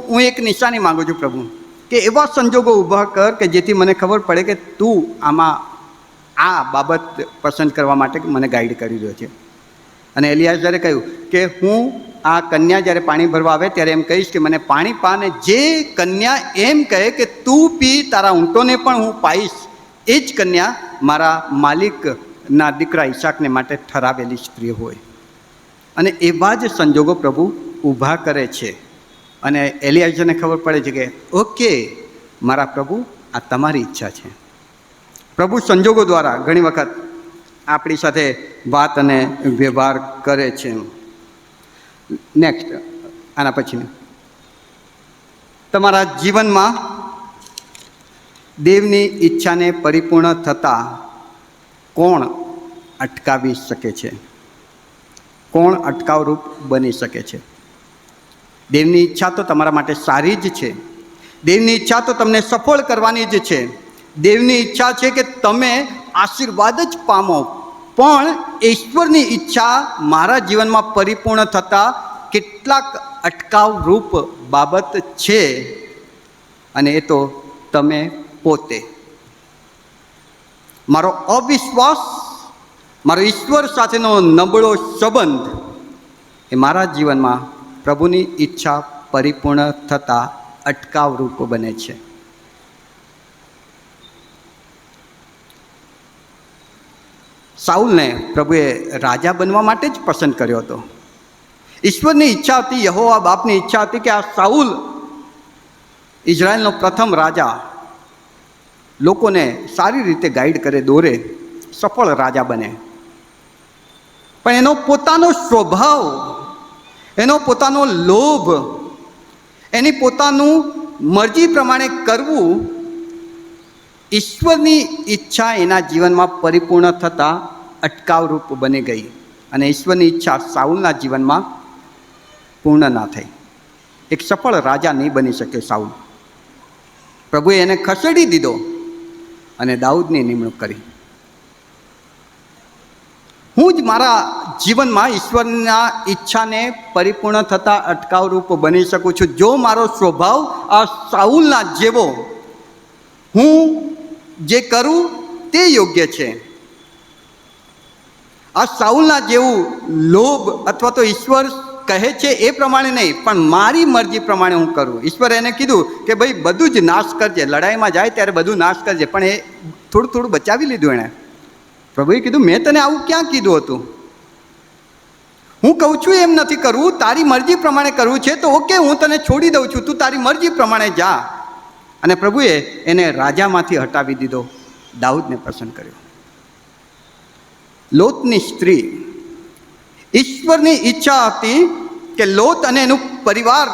હું એક નિશાની માગું છું પ્રભુ, કે એવા સંજોગો ઊભા કર કે જેથી મને ખબર પડે કે તું આમાં આ બાબત પસંદ કરવા માટે મને ગાઈડ કરી રહ્યો છે. અને એલિયાઝરે કહ્યું કે હું આ કન્યા જ્યારે પાણી ભરવા આવે ત્યારે એમ કહીશ કે મને પાણી પા, ને જે કન્યા એમ કહે કે તું પી, તારા ઊંટોને પણ હું પાઈશ, એ જ કન્યા મારા માલિકના દીકરા ઈસાકને માટે ઠરાવેલી સ્ત્રી હોય. અને એવા જ સંજોગો પ્રભુ ઊભા કરે છે. અને એલિયાઝરને ખબર પડે છે કે ઓકે મારા પ્રભુ, આ તમારી ઈચ્છા છે. પ્રભુ સંજોગો દ્વારા ઘણી વખત આપણી સાથે વાત અને વ્યવહાર કરે છે. નેક્સ્ટ, આના પછીનું, તમારા જીવનમાં દેવની ઈચ્છાને પરિપૂર્ણ થતાં કોણ અટકાવી શકે છે? કોણ અટકાવરૂપ બની શકે છે? દેવની ઈચ્છા તો તમારા માટે સારી જ છે. દેવની ઈચ્છા તો તમને સફળ કરવાની જ છે. દેવની ઈચ્છા છે કે તમે આશીર્વાદ જ પામો, પણ ઈશ્વરની ઈચ્છા મારા જીવનમાં પરિપૂર્ણ થતાં કેટલાક અટકાવરૂપ બાબત છે, અને એ તો તમે પોતે. મારો અવિશ્વાસ, મારો ઈશ્વર સાથેનો નબળો સંબંધ એ મારા જીવનમાં પ્રભુની ઈચ્છા પરિપૂર્ણ થતાં અટકાવરૂપ બને છે. સાઉલને પ્રભુએ રાજા બનવા માટે જ પસંદ કર્યો હતો. ઈશ્વરની ઈચ્છા હતી, યહોવા બાપની ઈચ્છા હતી કે આ સાઉલ ઇઝરાયલનો પ્રથમ રાજા, લોકોને સારી રીતે ગાઈડ કરે, દોરે, સફળ રાજા બને. પણ એનો પોતાનો સ્વભાવ, એનો પોતાનો લોભ, એની પોતાનું મરજી પ્રમાણે કરવું, ઈશ્વરની ઈચ્છા એના જીવનમાં પરિપૂર્ણ થતાં અટકાવરૂપ બની ગઈ, અને ઈશ્વરની ઈચ્છા સાઉલના જીવનમાં પૂર્ણ ના થઈ. એક સફળ રાજા નહીં બની શકે સાઉલ. પ્રભુએ એને ખસેડી દીધો અને દાઉદની નિમણૂક કરી. હું જ મારા જીવનમાં ઈશ્વરના ઈચ્છાને પરિપૂર્ણ થતાં અટકાવરૂપ બની શકું છું જો મારો સ્વભાવ આ સાઉલના જેવો, હું જે કરું તે યોગ્ય છે. આ સાઉલના જેવું લોભ અથવા તો ઈશ્વર કહે છે એ પ્રમાણે નહીં, પણ મારી મરજી પ્રમાણે હું કરું. ઈશ્વરે એને કીધું કે ભાઈ બધું જ નાશ કરજે, લડાઈમાં જાય ત્યારે બધું નાશ કરજે, પણ એ થોડું થોડું બચાવી લીધું એણે. પ્રભુએ કીધું મેં તને આવું ક્યાં કીધું હતું? હું કહું છું એમ નથી કરવું, તારી મરજી પ્રમાણે કરવું છે તો ઓકે, હું તને છોડી દઉં છું, તું તારી મરજી પ્રમાણે જા. અને પ્રભુએ એને રાજામાંથી હટાવી દીધો, દાઉદને પસંદ કર્યો. લોતની સ્ત્રી, ઈશ્વરની ઈચ્છા હતી કે લોત અને એનું પરિવાર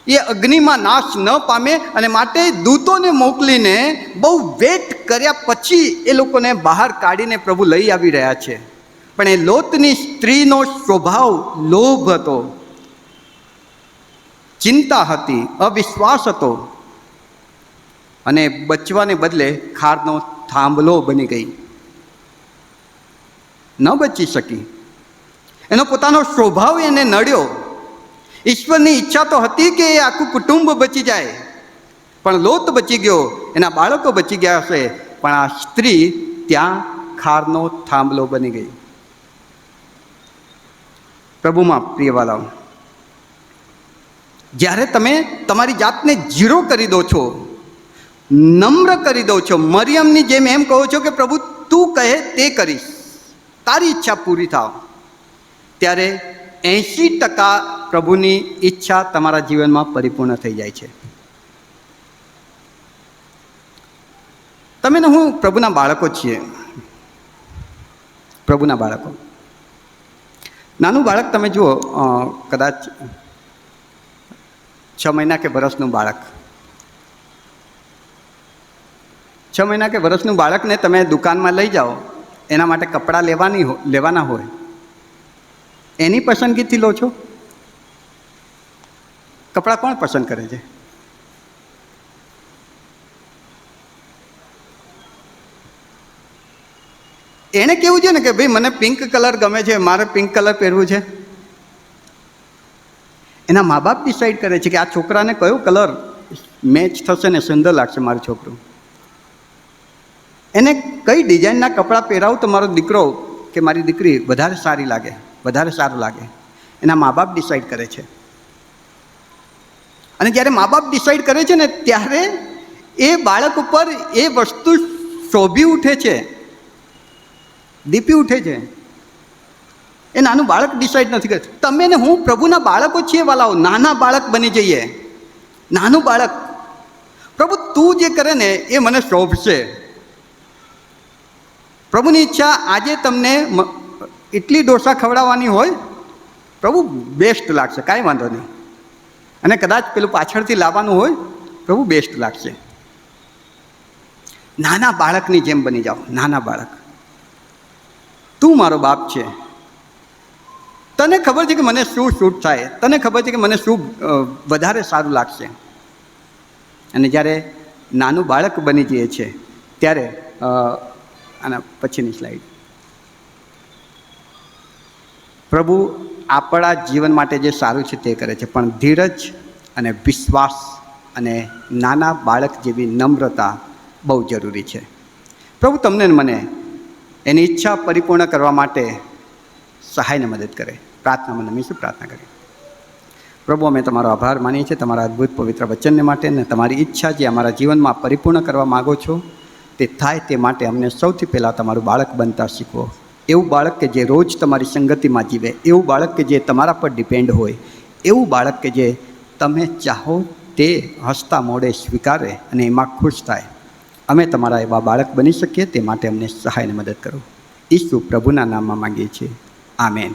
એ અગ્નિમાં નાશ ન પામે, અને માટે દૂતોને મોકલીને બહુ વેટ કર્યા પછી એ લોકોને બહાર કાઢીને પ્રભુ લઈ આવી રહ્યા છે. પણ એ લોતની સ્ત્રીનો સ્વભાવ લોભ હતો, ચિંતા હતી, અવિશ્વાસ હતો, અને બચવાને બદલે ખારનો થાંભલો બની ગઈ, ન બચી શકી. એનો પોતાનો સ્વભાવ એને નડ્યો. ઈશ્વરની ઈચ્છા તો હતી કે એ આખું કુટુંબ બચી જાય, પણ લોત બચી ગયો, એના બાળકો બચી ગયા હશે, પણ આ સ્ત્રી ત્યાં ખારનો થાંભલો બની ગઈ. પ્રભુમાં પ્રિયવાલાઓ, જ્યારે તમે તમારી જાતને ઝીરો કરી દો છો, નમ્ર કરી દો છો, મરિયમની જેમ એમ કહો છો કે પ્રભુ તું કહે તે કરીશ, તારી ઈચ્છા પૂરી થાવ, ત્યારે 80% પ્રભુની ઈચ્છા તમારા જીવનમાં પરિપૂર્ણ થઈ જાય છે. તમે ને હું પ્રભુના બાળકો છીએ. પ્રભુના બાળકો, નાનું બાળક તમે જુઓ, કદાચ 6 મહિના કે વર્ષનું બાળક, 6 મહિના કે વર્ષનું બાળકને તમે દુકાનમાં લઈ જાઓ, એના માટે કપડાં લેવાના હોય, એની પસંદગીથી લો છો? કપડાં કોણ પસંદ કરે છે? એણે કેવું છે ને કે ભાઈ મને પિંક કલર ગમે છે, મારે પિંક કલર પહેરવું છે. એના મા બાપ ડિસાઈડ કરે છે કે આ છોકરાને કયો કલર મેચ થશે ને સુંદર લાગશે મારું છોકરું. એને કઈ ડિઝાઇનના કપડાં પહેરાવું તો મારો દીકરો કે મારી દીકરી વધારે સારી લાગે, વધારે સારું લાગે, એના મા બાપ ડિસાઈડ કરે છે. અને જ્યારે મા બાપ ડિસાઈડ કરે છે ને ત્યારે એ બાળક ઉપર એ વસ્તુ શોભી ઉઠે છે, દીપી ઉઠે છે. એ નાનું બાળક ડિસાઈડ નથી કરતું. તમે ને હું પ્રભુના બાળકો છીએ વાલાઓ, નાના બાળક બની જઈએ. નાનું બાળક, પ્રભુ તું જે કરે ને એ મને શોભશે. પ્રભુની ઈચ્છા આજે તમને ઇડલી ઢોસા ખવડાવવાની હોય, પ્રભુ બેસ્ટ લાગશે, કાંઈ વાંધો નહીં. અને કદાચ પેલું પાછળથી લાવવાનું હોય, પ્રભુ બેસ્ટ લાગશે. નાના બાળકની જેમ બની જાઓ. નાના બાળક, તું મારો બાપ છે, તને ખબર છે કે મને શું શૂટ થાય, તને ખબર છે કે મને શું વધારે સારું લાગશે. અને જ્યારે નાનું બાળક બની જઈએ છે ત્યારે આના પછીની સ્લાઇડ, પ્રભુ આપણા જીવન માટે જે સારું છે તે કરે છે, પણ ધીરજ અને વિશ્વાસ અને નાના બાળક જેવી નમ્રતા બહુ જરૂરી છે. પ્રભુ તમને ને મને એની ઈચ્છા પરિપૂર્ણ કરવા માટે સહાયને મદદ કરે. પ્રાર્થનામાં નમીશું, પ્રાર્થના કરીએ. પ્રભુ, અમે તમારો આભાર માનીએ છીએ તમારા અદ્ભુત પવિત્ર વચનને માટે, અને તમારી ઈચ્છા જે અમારા જીવનમાં પરિપૂર્ણ કરવા માગો છો તે થાય તે માટે અમને સૌથી પહેલાં તમારું બાળક બનતા શીખવો. એવું બાળક કે જે રોજ તમારી સંગતિમાં જીવે, એવું બાળક કે જે તમારા પર ડિપેન્ડ હોય, એવું બાળક કે જે તમે ચાહો તે હસતા મોઢે સ્વીકારે અને એમાં ખુશ થાય. અમે તમારા એવા બાળક બની શકીએ તે માટે અમને સહાયને મદદ કરો. ઈસુ પ્રભુના નામમાં માંગીએ છીએ. આમેન.